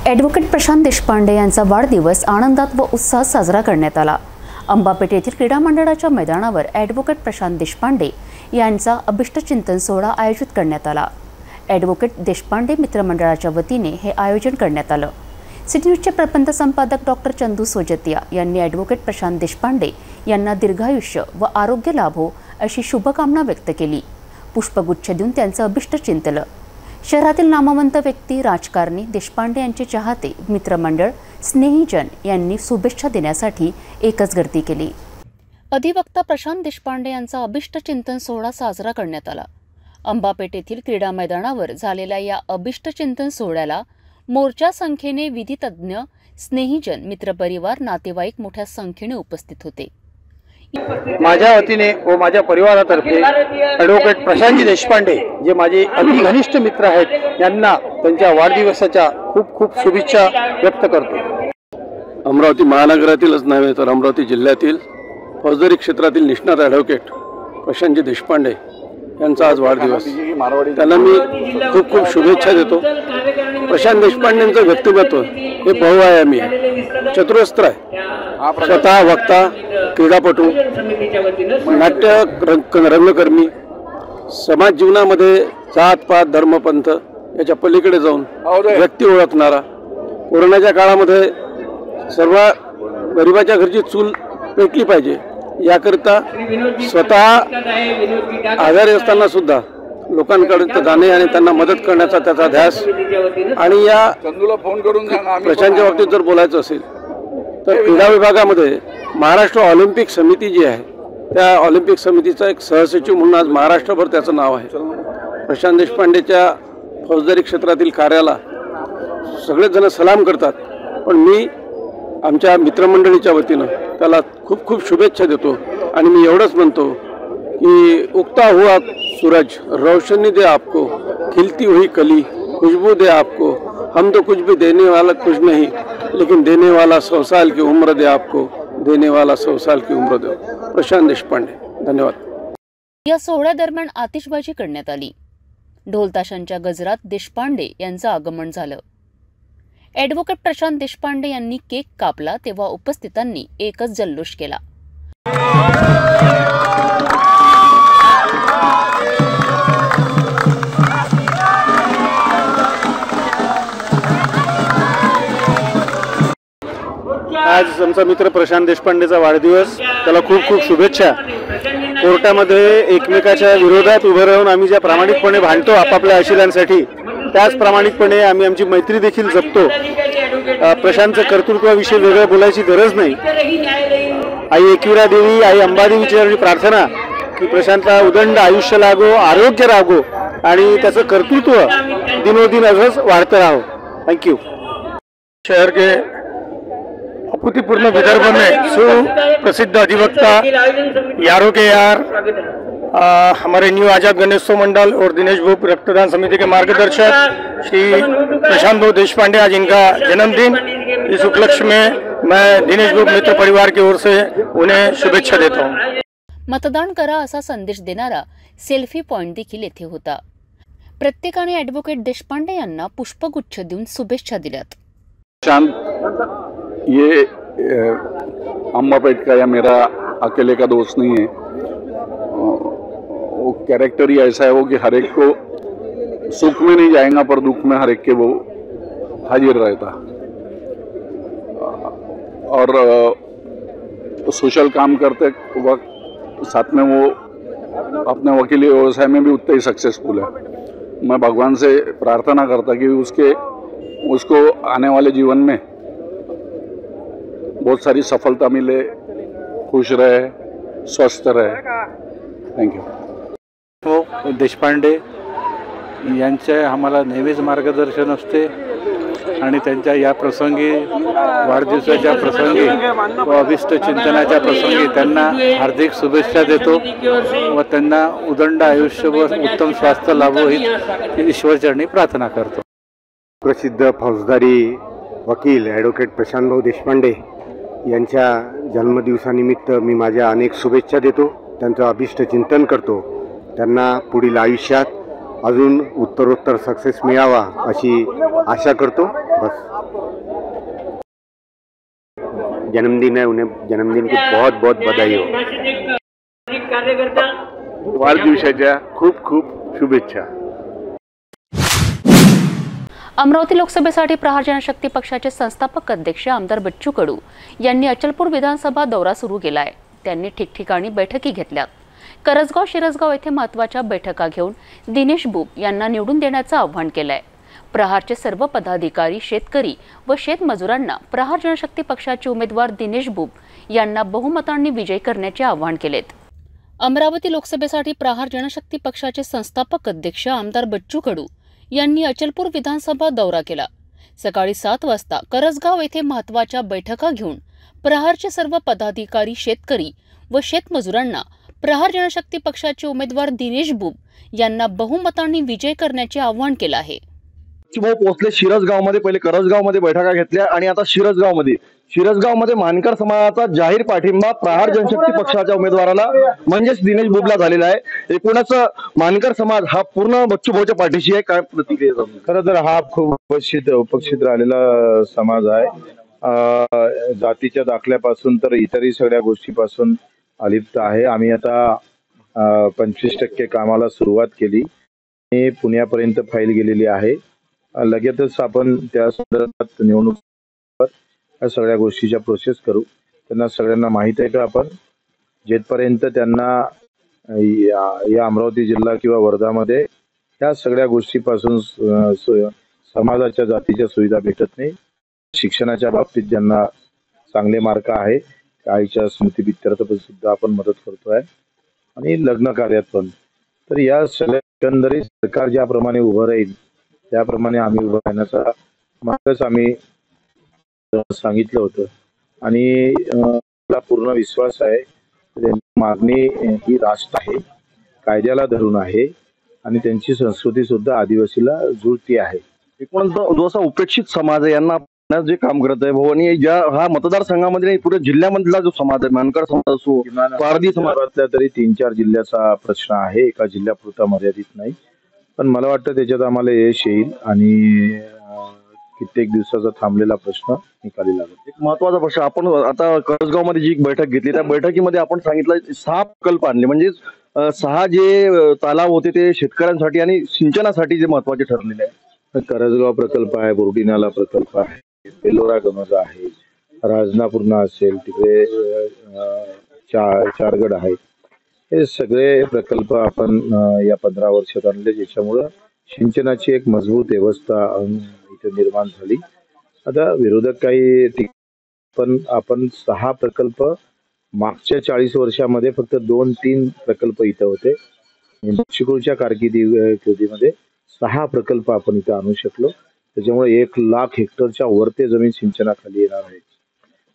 ॲडव्होकेट प्रशांत देशपांडे यांचा वाढदिवस आनंदात व उत्साहात साजरा करण्यात आला. अंबापेठ येथील क्रीडा मंडळाच्या मैदानावर ॲडव्होकेट प्रशांत देशपांडे यांचा अभिष्टचिंतन सोहळा आयोजित करण्यात आला. ॲडव्होकेट देशपांडे मित्रमंडळाच्या वतीने हे आयोजन करण्यात आलं. सिटी न्यूजचे प्रबंध संपादक डॉक्टर चंदू सोजतिया यांनी ॲडव्होकेट प्रशांत देशपांडे यांना दीर्घायुष्य व आरोग्य लाभो अशी शुभकामना व्यक्त केली. पुष्पगुच्छ देऊन त्यांचं अभिष्ट चिंतलं. शहरातील नामवंत व्यक्ती, राजकारणी, देशपांडे यांचे चाहते, मित्रमंडळ, स्नेहीजन यांनी शुभेच्छा देण्यासाठी एकच गर्दी केली. अधिवक्ता प्रशांत देशपांडे यांचा अभिष्ट चिंतन सोहळा साजरा करण्यात आला. अंबापेठ येथील क्रीडा मैदानावर झालेल्या या अभिष्ट चिंतन सोहळ्याला मोर्चा संख्येने विधितज्ञ, स्नेहीजन, मित्रपरिवार, नातेवाईक मोठ्या संख्येने उपस्थित होते. माझ्या वतीने व माझ्या परिवारातर्फे ॲडव्होकेट प्रशांतजी देशपांडे जे माझे अति घनिष्ठ मित्र आहेत यांना त्यांच्या वाढदिवसाच्या खूप खूप शुभेच्छा व्यक्त करतो. अमरावती महानगरातीलच नव्हे तर अमरावती जिल्ह्यातील फौजदारी क्षेत्रातील निष्णात ॲडव्होकेट प्रशांतजी देशपांडे यांचा आज वाढदिवस. त्यांना मी खूप खूप शुभेच्छा देतो. प्रशांत देशपांडेंचं व्यक्तिमत्व हे बहुआयामी आहे, चतुरस्त्र आहे. स्वतः वक्ता, क्रीडापटू, नाट्य रंगकर्मी, समाज जीवनामध्ये जात पात धर्म पंथ याच्या पलीकडे जाऊन व्यक्ती ओळखणारा, कोरोनाच्या काळामध्ये सर्व गरिबाच्या घरची चूल पेटली पाहिजे याकरिता स्वतः आजारी असताना सुद्धा लोकांकडे जाणे आणि त्यांना मदत करण्याचा त्याचा ध्यास. आणि या प्रशांतच्या बाबतीत जर बोलायचं असेल तर क्रीडा विभागामध्ये महाराष्ट्र ऑलिम्पिक समिती जी आहे त्या ऑलिम्पिक समितीचा एक सहसचिव म्हणून आज महाराष्ट्रभर त्याचं नाव आहे. प्रशांत देशपांडेच्या फौजदारी क्षेत्रातील कार्याला सगळेच जण सलाम करतात, पण मी आमच्या मित्रमंडळीच्या वतीनं त्याला खूप खूप शुभेच्छा देतो. आणि मी एवढंच म्हणतो कि उगता हुआ सूरज रोशनी दे आपको, खिलती हुई कली खुशबू दे आपको, हम तो कुछ भी देने वाला कुछ नहीं, लेकिन देने वाला 100 साल की उम्र दे आपको, देने वाला 100 साल की उम्र दे. प्रशांत देशपांडे. धन्यवाद. या सोहळ्यादरम्यान आतिषबाजी करण्यात आली. ढोलताशांच्या गजरात देशपांडे यांचं आगमन झालं. ॲडव्होकेट प्रशांत देशपांडे यांनी केक कापला तेव्हा उपस्थितांनी एकच जल्लोष केला. आज आमचा मित्र प्रशांत देशपांडेचा वाढदिवस, त्याला खूप खूप शुभेच्छा. कोर्टामध्ये एकमेकाच्या विरोधात उभं राहून आम्ही ज्या प्रामाणिकपणे भांडतो आपापल्या आशिलांसाठी, त्याच प्रामाणिकपणे आम्ही आमची मैत्री देखील जपतो. प्रशांतचं कर्तृत्वाविषयी वेगळं बोलायची गरज नाही. आई एकविरा देवी, आई अंबादेवीची चरणी प्रार्थना की प्रशांतला उदंड आयुष्य लागो, आरोग्य लागो आणि त्याचं कर्तृत्व दिनोदिन असंच वाढतं राहो. थँक्यू. शहर के अभूतपूर्ण विदर्भ में सुप्रसिद्ध अधिवक्ता, यारों के यार, हमारे न्यू आजाद गणेशोत्सव मंडल और दिनेश भूप रक्तदान समिति के मार्गदर्शक श्री प्रशांत भाऊ देशपांडे, आज इनका जन्मदिन. इस उपलक्ष्य में मैं दिनेश भूप मित्र परिवार की ओर से उन्हें शुभेच्छा देता हूँ. मतदान करा असा संदेश देणारा सेल्फी पॉइंट देखील येथे होता. प्रत्येकाने ॲडव्होकेट देशपांडे यांना पुष्पगुच्छ देऊन शुभेच्छा दिल्यात. ये अम्बापेठ का या मेरा अकेले का दोस्त नहीं है. वो कैरेक्टर ही ऐसा है वो कि हर एक को सुख में नहीं जाएगा पर दुख में हर एक के वो हाजिर रहता. और सोशल काम करते वक्त साथ में वो अपने वकीली व्यवसाय में भी उतना ही सक्सेसफुल है. मैं भगवान से प्रार्थना करता कि उसको आने वाले जीवन में बहुत सारी सफलता मिले, खुश रहे, स्वस्थ रहे. थँक्यू. हो, देशपांडे यांचे आम्हाला नेहमीच मार्गदर्शन असते आणि त्यांच्या या प्रसंगी, वाढदिवसाच्या प्रसंगी व अभिष्ट चिंतनाच्या प्रसंगी त्यांना हार्दिक शुभेच्छा देतो व त्यांना उदंड आयुष्य व उत्तम स्वास्थ्य लाभो ही ईश्वरचरणी प्रार्थना करतो. प्रसिद्ध फौजदारी वकील ॲडव्होकेट प्रशांत भाऊ देशपांडे यांच्या जन्मदिवसानिमित्त मी माझ्या अनेक शुभेच्छा देतो, त्यांचं अभिष्ट चिंतन करतो. त्यांना पुढील आयुष्यात अजून उत्तरोत्तर सक्सेस मिळावा अशी आशा करतो. बस. जन्मदिन है, उन्हें जन्मदिन की बहुत बहुत बधाई हो. वाढदिवसाच्या खूप खूप शुभेच्छा. अमरावती लोकसभेसाठी प्रहार जनशक्ती पक्षाचे संस्थापक अध्यक्ष आमदार बच्चू कडू यांनी अचलपूर विधानसभा दौरा सुरू केला आहे. त्यांनी ठिकठिकाणी बैठकी घेतल्यात. करजगाव शिरसगाव येथे महत्त्वाच्या बैठका घेऊन दिनेश बुब यांना निवडून देण्याचं आवाहन केलं आहे. प्रहारचे सर्व पदाधिकारी, शेतकरी व शेतमजुरांना प्रहार जनशक्ती पक्षाचे उमेदवार दिनेश बुब यांना बहुमतांनी विजयी करण्याचे आवाहन केलेत. अमरावती लोकसभेसाठी प्रहार जनशक्ती पक्षाचे संस्थापक अध्यक्ष आमदार बच्चू कडू यांनी अचलपूर विधानसभा दौरा केला. सकाळी 7 वाजता करजगाव येथे महत्त्वाच्या बैठका घेऊन प्रहारचे सर्व पदाधिकारी, शेतकरी व शेतमजुरांना प्रहार जनशक्ती पक्षाचे उमेदवार दिनेश बुब यांना बहुमतांनी विजय करण्याचे आवाहन केलं आहे. भाऊ पोहोचले शिरसगावमध्ये, पहिले करजगावमध्ये बैठका घेतल्या आणि आता शिरसगावमध्ये मानकर समाजाचा जाहीर पाठिंबा प्रहार जनशक्ती पक्षाच्या उमेदवाराला म्हणजेच दिनेश बुबला झालेला आहे. एकूणच मानकर समाज हा पूर्ण बच्चू भाऊच्या पाठीशी आहे. काय प्रतिक्रिया? खरं तर हा खूप उपेक्षित राहिलेला समाज आहे. जातीच्या दाखल्यापासून तर इतरही सगळ्या गोष्टीपासून अलिप्त आहे. आम्ही आता 25% कामाला सुरुवात केली. पुण्यापर्यंत फाईल गेलेली आहे. लगेचच आपण त्या संदर्भात निवडणूक या सगळ्या गोष्टीच्या प्रोसेस करू. त्यांना सगळ्यांना माहीत आहे का आपण जेथपर्यंत त्यांना या अमरावती जिल्हा किंवा वर्धामध्ये या सगळ्या गोष्टीपासून समाजाच्या जातीच्या सुविधा भेटत नाही. शिक्षणाच्या बाबतीत ज्यांना चांगले मार्क आहे आईच्या स्मृतिप्रित्यर्थ सुद्धा आपण मदत करतोय आणि लग्न कार्यात पण. तर या सगळ्या एकंदरीत सरकार ज्याप्रमाणे उभं राहील त्याप्रमाणे आम्ही उभं राहण्याचा मार्गच आम्ही सांगितलं होतं आणि मला पूर्ण विश्वास आहे मागणी ही राष्ट्र आहे, कायद्याला धरून आहे आणि त्यांची संस्कृती सुद्धा आदिवासीला जुळती आहे. एकूण जो असा उपेक्षित समाज आहे यांना जे काम करत आहे भाऊ, आणि ज्या हा मतदारसंघामध्ये पुढे जिल्ह्यामधला जो समाज आहे मानकर समाज असो, पारधी समाजातल्या तरी 3-4 जिल्ह्याचा प्रश्न आहे, एका जिल्ह्यापुरता मर्यादित नाही. पण मला वाटतं त्याच्यात आम्हाला यश येईल आणि कित्येक दिवसाचा थांबलेला प्रश्न निकाली लागेल. एक महत्वाचा प्रश्न, आपण आता करजगावमध्ये जी बैठक घेतली त्या बैठकीमध्ये आपण सांगितलं 6 प्रकल्प आणले, म्हणजे 6 जे तलाव होते ते शेतकऱ्यांसाठी आणि सिंचनासाठी जे महत्वाचे ठरलेले आहे. करजगाव प्रकल्प आहे, बोर्डीनाला प्रकल्प आहे, बेलोरा गमजा आहे, राजनापूर्णा असेल, तिकडे चारगड आहे. हे सगळे प्रकल्प आपण या 15 वर्षात आणले, ज्याच्यामुळं सिंचनाची एक मजबूत व्यवस्था इथे निर्माण झाली. आता विरोधक काही पण आपण 6 प्रकल्प मागच्या 40 वर्षामध्ये फक्त 2-3 प्रकल्प इथं होते. बच्चूकडूच्या कारकिर्दीमध्ये 6 प्रकल्प आपण इथं आणू शकलो. त्याच्यामुळे 1,00,000 हेक्टरच्या वरते जमीन सिंचनाखाली येणार आहे.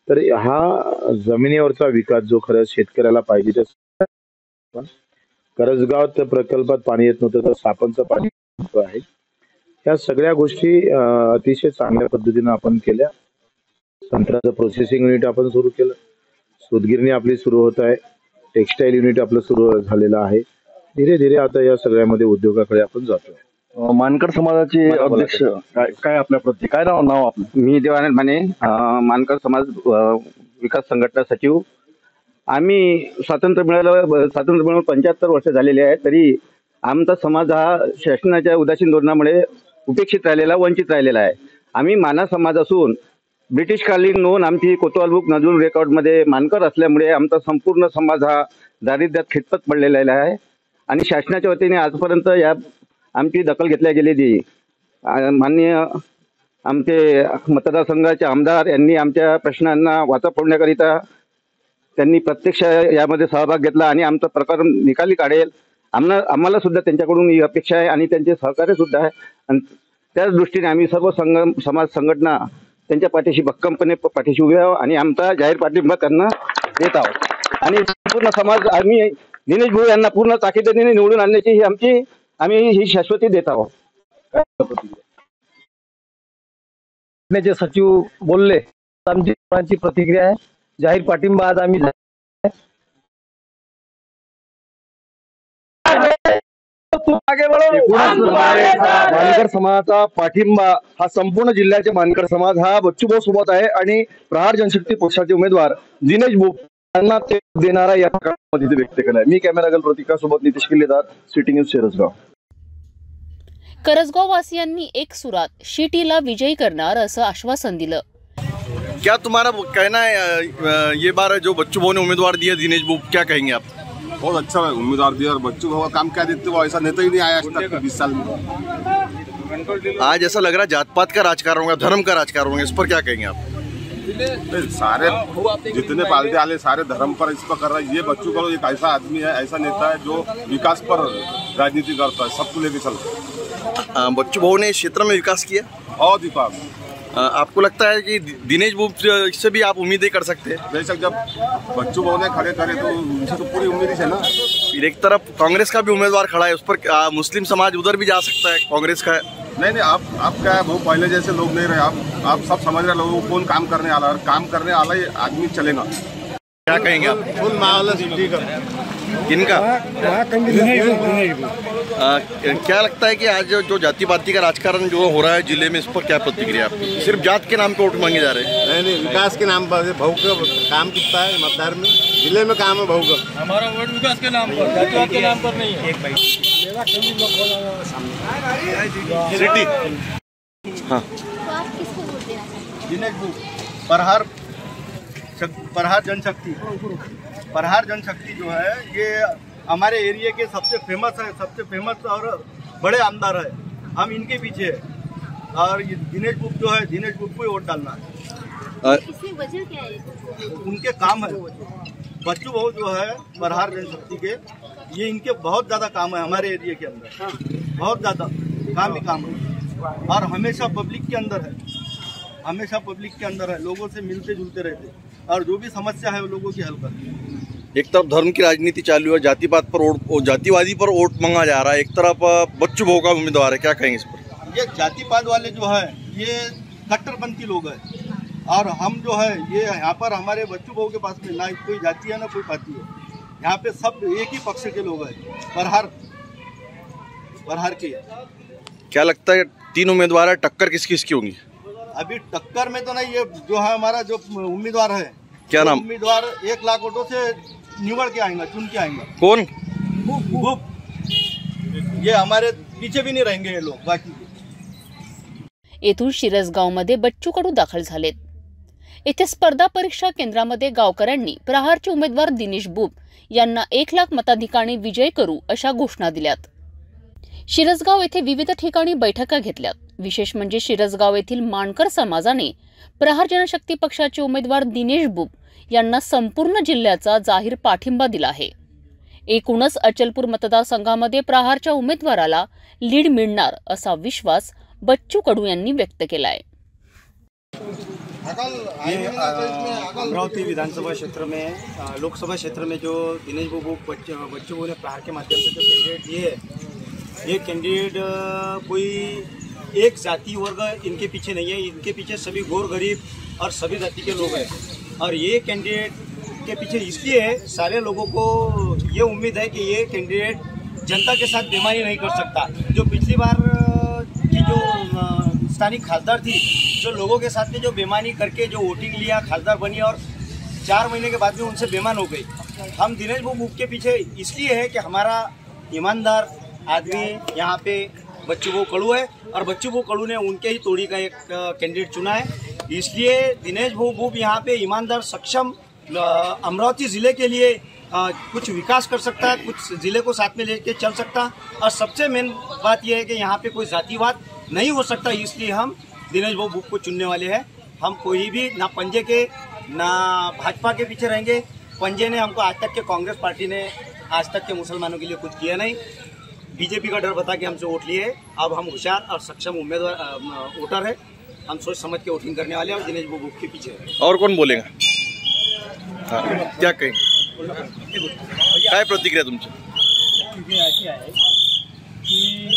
तर हा जमिनीवरचा विकास जो खरं शेतकऱ्याला पाहिजे त्या करजगाव प्रकल्पात पाणी येत नव्हतं तर सापनचं पाणी आहे. ह्या सगळ्या गोष्टी अतिशय चांगल्या पद्धतीने आपण केल्या. संत्र्याचं प्रोसेसिंग युनिट आपण सुरू केलं, सूतगिरणी आपली सुरू होत आहे, टेक्सटाईल युनिट आपलं सुरू झालेलं आहे. धीरे धीरे आता या सगळ्यामध्ये उद्योगाकडे आपण जातोय. मानकर समाजाचे अध्यक्ष काय आपल्या प्रति काय नाव आपलं? मी देवानंद माने, मानकर समाज विकास संघटना सचिव. आम्ही स्वातंत्र्य मिळून 75 वर्ष झालेले आहे, तरी आमचा समाज हा शासनाच्या उदासीन धोरणामुळे उपेक्षित राहिलेला, वंचित राहिलेला आहे. आम्ही माना समाज असून ब्रिटिशकालीन नोंद आमची कोतवाल बुक नजून रेकॉर्डमध्ये मानकर असल्यामुळे आमचा संपूर्ण समाज हा दारिद्र्यात खितपत पडलेला आहे आणि शासनाच्या वतीने आजपर्यंत या आमची दखल घेतल्या गेलेली. माननीय आमचे मतदारसंघाचे आमदार यांनी आमच्या प्रश्नांना वाचा फोडण्याकरिता त्यांनी प्रत्यक्ष यामध्ये सहभाग घेतला आणि आमचं प्रकरण निकाली काढेल आम्हाला सुद्धा त्यांच्याकडून ही अपेक्षा आहे आणि त्यांचे सहकार्य सुद्धा आहे. आणि त्याच दृष्टीने आम्ही सर्व समाज संघटना त्यांच्या पाठीशी भक्कमपणे पाठीशी उभे आहोत आणि आमचा जाहीर पाठिंबा त्यांना देत आहोत. आणि पूर्ण समाज आम्ही दिनेश भाऊ यांना पूर्ण ताकदीने निवडून आणण्याची ही आम्ही ही शाश्वती देत आहोत. सचिव बोलले आमची प्रतिक्रिया आहे. जाहीर पाठिंबा आज आम्ही मानकर समाजाचा पाठिंबा हा संपूर्ण जिल्ह्याचे मानकर समाज हा बच्चूभाऊ सोबत आहे आणि प्रहार जनशक्ती पक्षाचे उमेदवार दिनेश बुक यांना ते देणारा या काळामध्ये ते व्यक्त केलाय. मी कॅमेरागल प्रतीका सोबत नितीश किल्लेदार, सिटी न्यूज शिरसगाव. करजगाव वासियांनी एक सुरात शिटीला विजयी करणार असं आश्वासन दिलं. क्या तुम्हारा कहना है ये बार जो बच्चू भाऊ ने उम्मीदवार दिया दिनेश बुक, क्या कहेंगे आप? बहुत अच्छा उम्मीदवार दिया और बच्चू भाऊ का काम क्या देते वो ऐसा नेता ही नहीं आया आज तक 20 साल में. आज ऐसा लग रहा है जात पात का राजकारण होगा, धर्म का राजकारण होगा, इस पर क्या कहेंगे आप? सारे जितने पार्टी वाले सारे धर्म पर इस पर कर रहे हैं. ये बच्चू भाऊ एक ऐसा आदमी है, ऐसा नेता है जो विकास पर राजनीति करता है, सबको लेके चलता है. बच्चू भाऊ ने इस क्षेत्र में विकास किया, बहुत विकास. आपको लगता है कि दिनेश बुक से भी आप उम्मीदें कर सकते हैं? बेशक जब बच्चू भाऊ ने खड़े करे तो उनसे तो पूरी उम्मीद है ना. एक तरफ कांग्रेस का भी उम्मीदवार खड़ा है, उस पर मुस्लिम समाज उधर भी जा सकता है, कांग्रेस का है. नहीं आप क्या है, वो पहले जैसे लोग नहीं रहे. आप सब समझ रहे लोगों को कौन काम करने वाला है, काम करने वाला ही आदमी चलेगा. क्या कहेंगे आप? फुल माहौल सिटी का. किनका? क्या लगता है कि आज जो जाति पाति का राजकारण जो हो रहा है जिले में, इस पर क्या प्रतिक्रिया आपकी? सिर्फ जात के नाम पे वोट मांगे जा रहे हैं? नहीं, विकास के नाम पर. भाऊ का काम कितना है मतदार में, जिले में काम है भाऊ का. हमारा वोट विकास के नाम पर, जातिवाद के नाम पर नहीं है. एक भाई सिटी. हाँ, दिनेश बुक, प्रहार जनशक्ति जो है ये हमारे एरिया के सबसे फेमस और बड़े आमदार है. हम इनके पीछे है और ये दिनेश बुक जो है, दिनेश बुक को ही वोट डालना है. इसकी वजह क्या है? उनके काम है. बच्चू भाऊ जो है प्रहार जनशक्ति के, ये इनके बहुत ज्यादा काम है हमारे एरिया के अंदर, बहुत ज्यादा काम ही काम है. और हमेशा पब्लिक के अंदर है, लोगों से मिलते जुलते रहते और जो भी समस्या है वो लोगों की हल करते हैं. एक तरफ धर्म की राजनीति चालू है, जाति पात पर जातिवादी पर वोट मांगा जा रहा है, एक तरफ बच्चू भाऊ का उम्मीदवार है. क्या कहेंगे इस पर? ये जाति पात वाले जो है ये कट्टरपंथी लोग हैं और हम जो है ये यहाँ पर हमारे बच्चू भाऊ के पास में ना कोई जाति है ना कोई पाति है. यहाँ पे सब एक ही पक्ष के लोग हैं, प्रहार के. क्या लगता है 3 उम्मीदवार है, टक्कर किस किस की होंगी? अभी टक्कर में तो नहीं, ये जो है हमारा जो उम्मीदवार है, क्या नाम? उम्मीदवार 1 लाख वोटों से निवड़ के आएंगे, चुन के आएंगे. कोण? ये हमारे पीछे भी नहीं रहेंगे ये लोग बाकी. येथून शिरसगावमध्ये बच्चू कडू दाखल झालेत. येथे स्पर्धा परीक्षा केंद्रामध्ये गावकऱ्यांनी प्रहारचे उमेदवार दिनेश बुब यांना 1 लाख मताधिकाने विजय करू अशा घोषणा दिल्यात. शिरसगाव येथे विविध ठिकाणी बैठका घेतल्यात. विशेष म्हणजे शिरसगाव येथील मानकर समाजाने प्रहार जनशक्ती पक्षाचे उमेदवार दिनेश बुब यांना संपूर्ण जिल्ह्याचा जाहीर पाठिंबा दिला आहे. एकूणच अचलपूर मतदारसंघामध्ये प्रहारच्या उमेदवाराला लीड मिळणार असा विश्वास बच्चू कडू यांनी व्यक्त केलाय. अमरावती विधानसभा क्षेत्र में, लोकसभा क्षेत्र में जो दिनेश बच्चू ने प्रहार के माध्यम से जो कैंडिडेट दिए, ये कैंडिडेट कोई एक जाति वर्ग इनके पीछे नहीं है, इनके पीछे सभी गौर गरीब और सभी जाति के लोग हैं. और ये कैंडिडेट के पीछे इसलिए है, सारे लोगों को ये उम्मीद है कि ये कैंडिडेट जनता के साथ बेईमानी नहीं कर सकता. जो पिछली बार की जो स्थानीय खासदार थी, जो लोगों के साथ में जो बेईमानी करके जो वोटिंग लिया, खासदार बनी और 4 महीने के बाद में उनसे बेईमान हो गई. हम दिनेश बुक के पीछे इसलिए है कि हमारा ईमानदार आदमी यहाँ पे बच्चू भाऊ कड़ू है और बच्चू भाऊ कड़ू ने उनके ही तोड़ी का एक कैंडिडेट चुना है. इसलिए दिनेश भाऊ बुब यहाँ पे ईमानदार, सक्षम, अमरावती ज़िले के लिए कुछ विकास कर सकता है, कुछ ज़िले को साथ में लेके चल सकता. और सबसे मेन बात यह है कि यहाँ पे कोई जातिवाद नहीं हो सकता. इसलिए हम दिनेश भाऊ बुब को चुनने वाले हैं. हम कोई भी ना पंजे के ना भाजपा के पीछे रहेंगे. पंजे ने हमको आज तक के कांग्रेस पार्टी ने आज तक के मुसलमानों के लिए कुछ किया नहीं. बीजेपी का डर बता के हमसे वोट लिए. अब हम होशियार और सक्षम उम्मीदवार वोटर है. हम सोच समझ के वोटिंग करने वाले हैं और दिनेश बुक के पीछे है. और कौन बोलेगा? हाँ, क्या कहेंगे? काय प्रतिक्रिया तुमची? अशी आहे की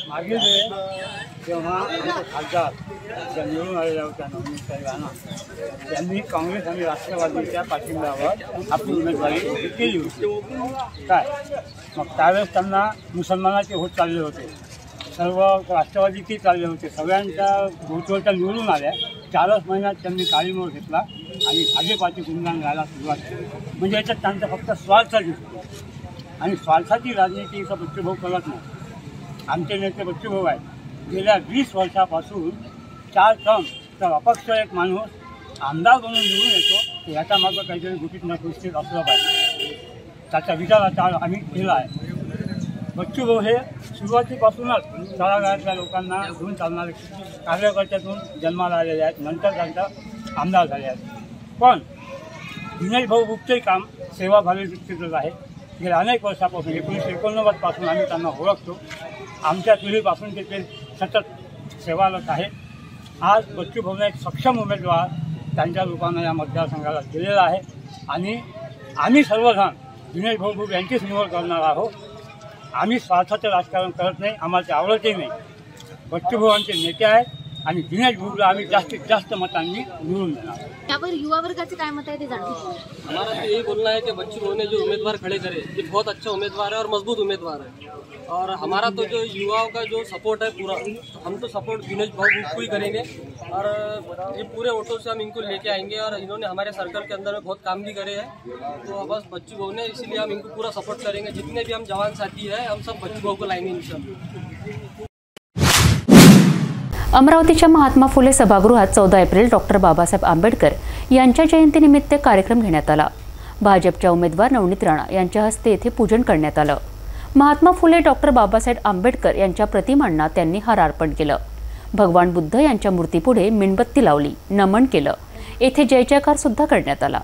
मागे जेव्हा आमचे खासदार ज्या निवडून आलेल्या होत्या नवनीत साहेबांना, त्यांनी काँग्रेस आणि राष्ट्रवादीच्या पाठिंब्यावर आपली उमेदवारी केली होती. काय मग त्यावेळेस त्यांना मुसलमानाचे होत चालले होते, सर्व राष्ट्रवादीचे चालले होते, सगळ्यांच्या भोवतीवरच्या निवडून आल्या. 4च महिन्यात त्यांनी काळीमोड घेतला आणि भाजपाची गुणगान गायला सुरुवात केली. म्हणजे याच्यात त्यांचा फक्त स्वार्थ दिसतो आणि स्वार्थाची राजनीती इथं बच्चूभाऊ करत नाही. आमचे नेते बच्चूभाऊ आहेत. गेल्या 20 वर्षापासून 4 टर्म तर अपक्ष एक माणूस आमदार म्हणून निवडून येतो, तर याच्या मागं काहीतरी गुपित निश्चित असलं पाहिजे. त्याचा विचार आता आम्ही केला आहे. बच्चूभाऊ हे सुरुवातीपासूनच तळागाळातल्या लोकांना घेऊन चालणारे कार्यकर्त्यातून जन्माला आलेले आहेत. नंतर त्यांचा आमदार झाले आहेत. पण दिनेश भाऊ गुप्तही काम सेवाभावी दृष्टीतच आहे. गेल्या अनेक वर्षापासून 1989 पासून आम्ही त्यांना ओळखतो. आमच्या पिढीपासून ते सतत सेवारत आहेत. आज बच्चूभाऊने एक सक्षम उमेदवार त्यांच्या रूपानं या मतदारसंघाला दिलेला आहे आणि आम्ही सर्वजण दिनेश भाऊ गुप्त यांचीच निवड करणार आहोत. आम्ही स्वार्थाचं राजकारण करत नाही, आम्हाला ते आवडतही नाही. बच्चूभाऊंचे नेते आहेत आणि दिनेश भाऊला आम्ही जास्तीत जास्त मतांनी निवडून देणार. यावर युवा वर्गाचे काय मत आहे ते जाणून हमारा तो यही बोलना है कि बच्चू भाऊ ने जो उम्मीदवार खड़े करे ये बहुत अच्छा उम्मीदवार है और मजबूत उम्मीदवार है. और हमारा तो जो युवाओं का जो सपोर्ट है पूरा, हम तो सपोर्ट दिनेश भाऊ को ही करेंगे और ये पूरे वोटों से हम इनको लेके आएंगे. और इन्होंने हमारे सर्कल के अंदर में बहुत काम भी करे हैं, तो बस बच्चू भाऊ ने, इसीलिए हम इनको पूरा सपोर्ट करेंगे. जितने भी हम जवान साथी हैं हम सब बच्चू भाऊ को लाएंगे इंशाल्लाह. अमरावतीच्या महात्मा फुले सभागृहात 14 एप्रिल डॉक्टर बाबासाहेब आंबेडकर यांच्या जयंतीनिमित्त कार्यक्रम घेण्यात आला. भाजपच्या उमेदवार नवनीत राणा यांच्या हस्ते येथे पूजन करण्यात आलं. महात्मा फुले डॉक्टर बाबासाहेब आंबेडकर यांच्या प्रतिमांना त्यांनी हार अर्पण केलं. भगवान बुद्ध यांच्या मूर्तीपुढे मेणबत्ती लावली, नमन केलं. येथे जय जयकार सुद्धा करण्यात आला.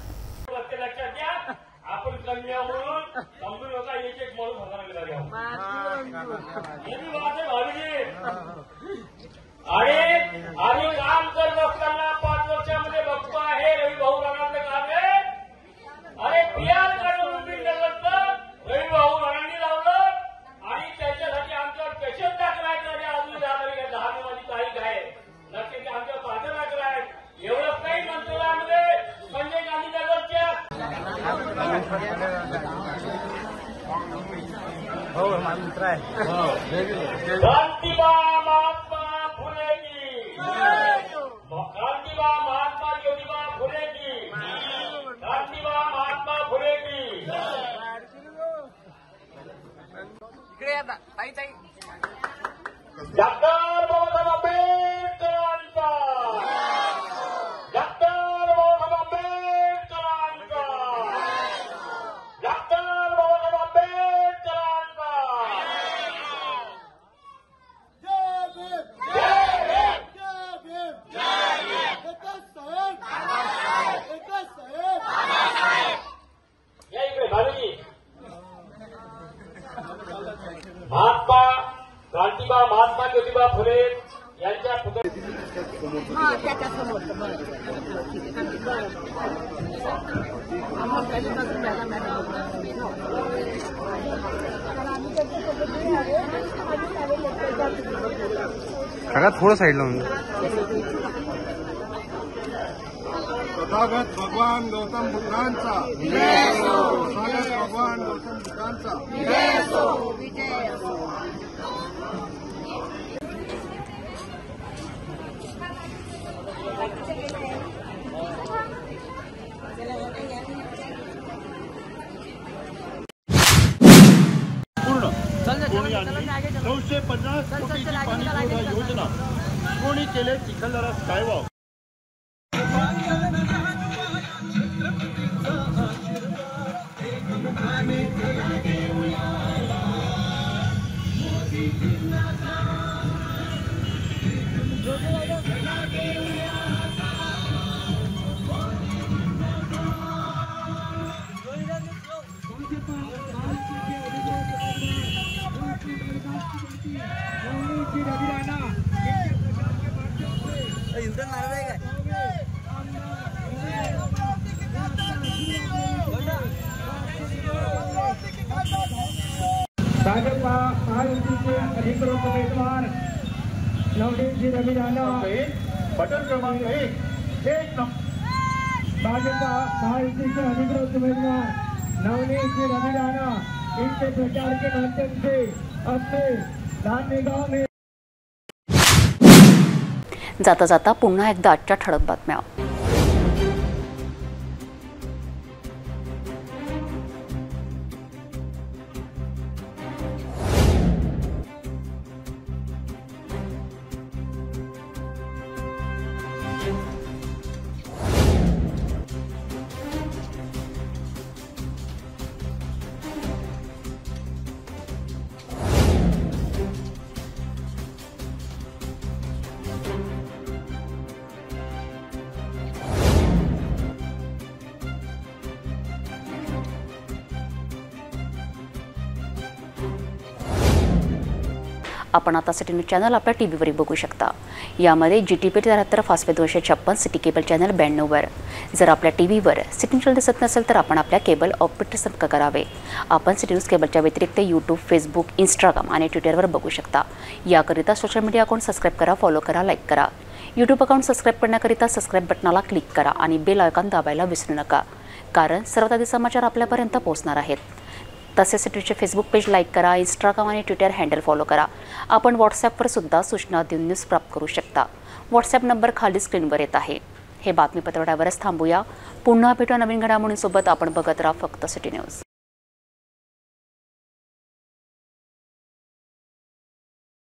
आम्ही काम करत असताना 5 वर्षामध्ये बघतो आहे रवी भाऊ राणांचं काम आहे. अरे बिहार काढून रवी भाऊ राणांनी लावलं आणि त्याच्यासाठी आमच्यावर पेशंट टाकलायचं आणि अजून 10 वाली तारीख आहे. लक्षात आमच्या पाठं टाकलं आहे. एवढंच नाही, मंत्रालयामध्ये संजय गांधी नगरच्या क्रांतिबा महात्मा फुले की, क्रांतिबा महात्मा ज्योतिबा फुले की, क्रांतिबा महात्मा फुले की. डॉक्टर बाबासाहेब आंबेडकरांचा, डॉक्टर बाबासाहेब आंबेडकरांचा, डॉक्टर बाबासाहेब आंबेडकरांचा. या इकडे भालूजी. महात्मा क्रांतिबा महात्मा ज्योतिबा फुले यांच्या थोडं साईडला तथागत भगवान गौतम बुद्धांचा, तथागत भगवान गौतम बुद्धांचा. पूर्ण कोणी आणली 950 कोटीची पाणीपुरवठा योजना कोणी केले? चिखलदरा स्कायवॉक. भाजपा महायुतीचे अधिकृत उमेदवार नवनीतजी रवी राणा बटन क्रमांक 1 भाजपा महायुतीचे अधिकृत उमेदवार नवनीत जी रवि राणा इनके प्रचार के माध्यम से अपने धान्य गांव में जाता जाता पुन्हा एकदा आजच्या ठळक बातम्या. आपण आता सिटी न्यूज चॅनल आपल्या टीव्हीवर बघू शकता. यामध्ये GTP 73 phosphate 256 city cable channel 92 वर. जर आपल्या टीव्हीवर सिटी न्यूज दिसत नसेल तर आपण आपल्या केबल ऑपरेटर संपर्क करावे. आपण सिटी न्यूज केबलच्या व्यतिरिक्त यूट्यूब, फेसबुक, इंस्टाग्राम आणि ट्विटरवर बघू शकता. याकरिता सोशल मीडिया अकाउंट सबस्क्राईब करा, फॉलो करा, लाईक करा. यूट्यूब अकाउंट सबस्क्राईब करण्याकरिता सबस्क्राईब बटनाला क्लिक करा आणि बेल आयकॉन दाबायला विसरू नका, कारण सर्वात आधी समाचार आपल्यापर्यंत पोहोचणार आहेत. तसेच सिटीचे फेसबुक पेज लाईक करा, इंस्टाग्राम आणि ट्विटर हँडल फॉलो करा. आपण व्हॉट्सॲपवर सुद्धा सूचना देऊन न्यूज प्राप्त करू शकता. व्हॉट्सॲप नंबर खाली स्क्रीनवर येत आहे. हे बातमीपत्र यावरच थांबूया. पुन्हा भेटू नवीन घडामोडींसोबत. आपण बघत राहा फक्त सिटी न्यूज.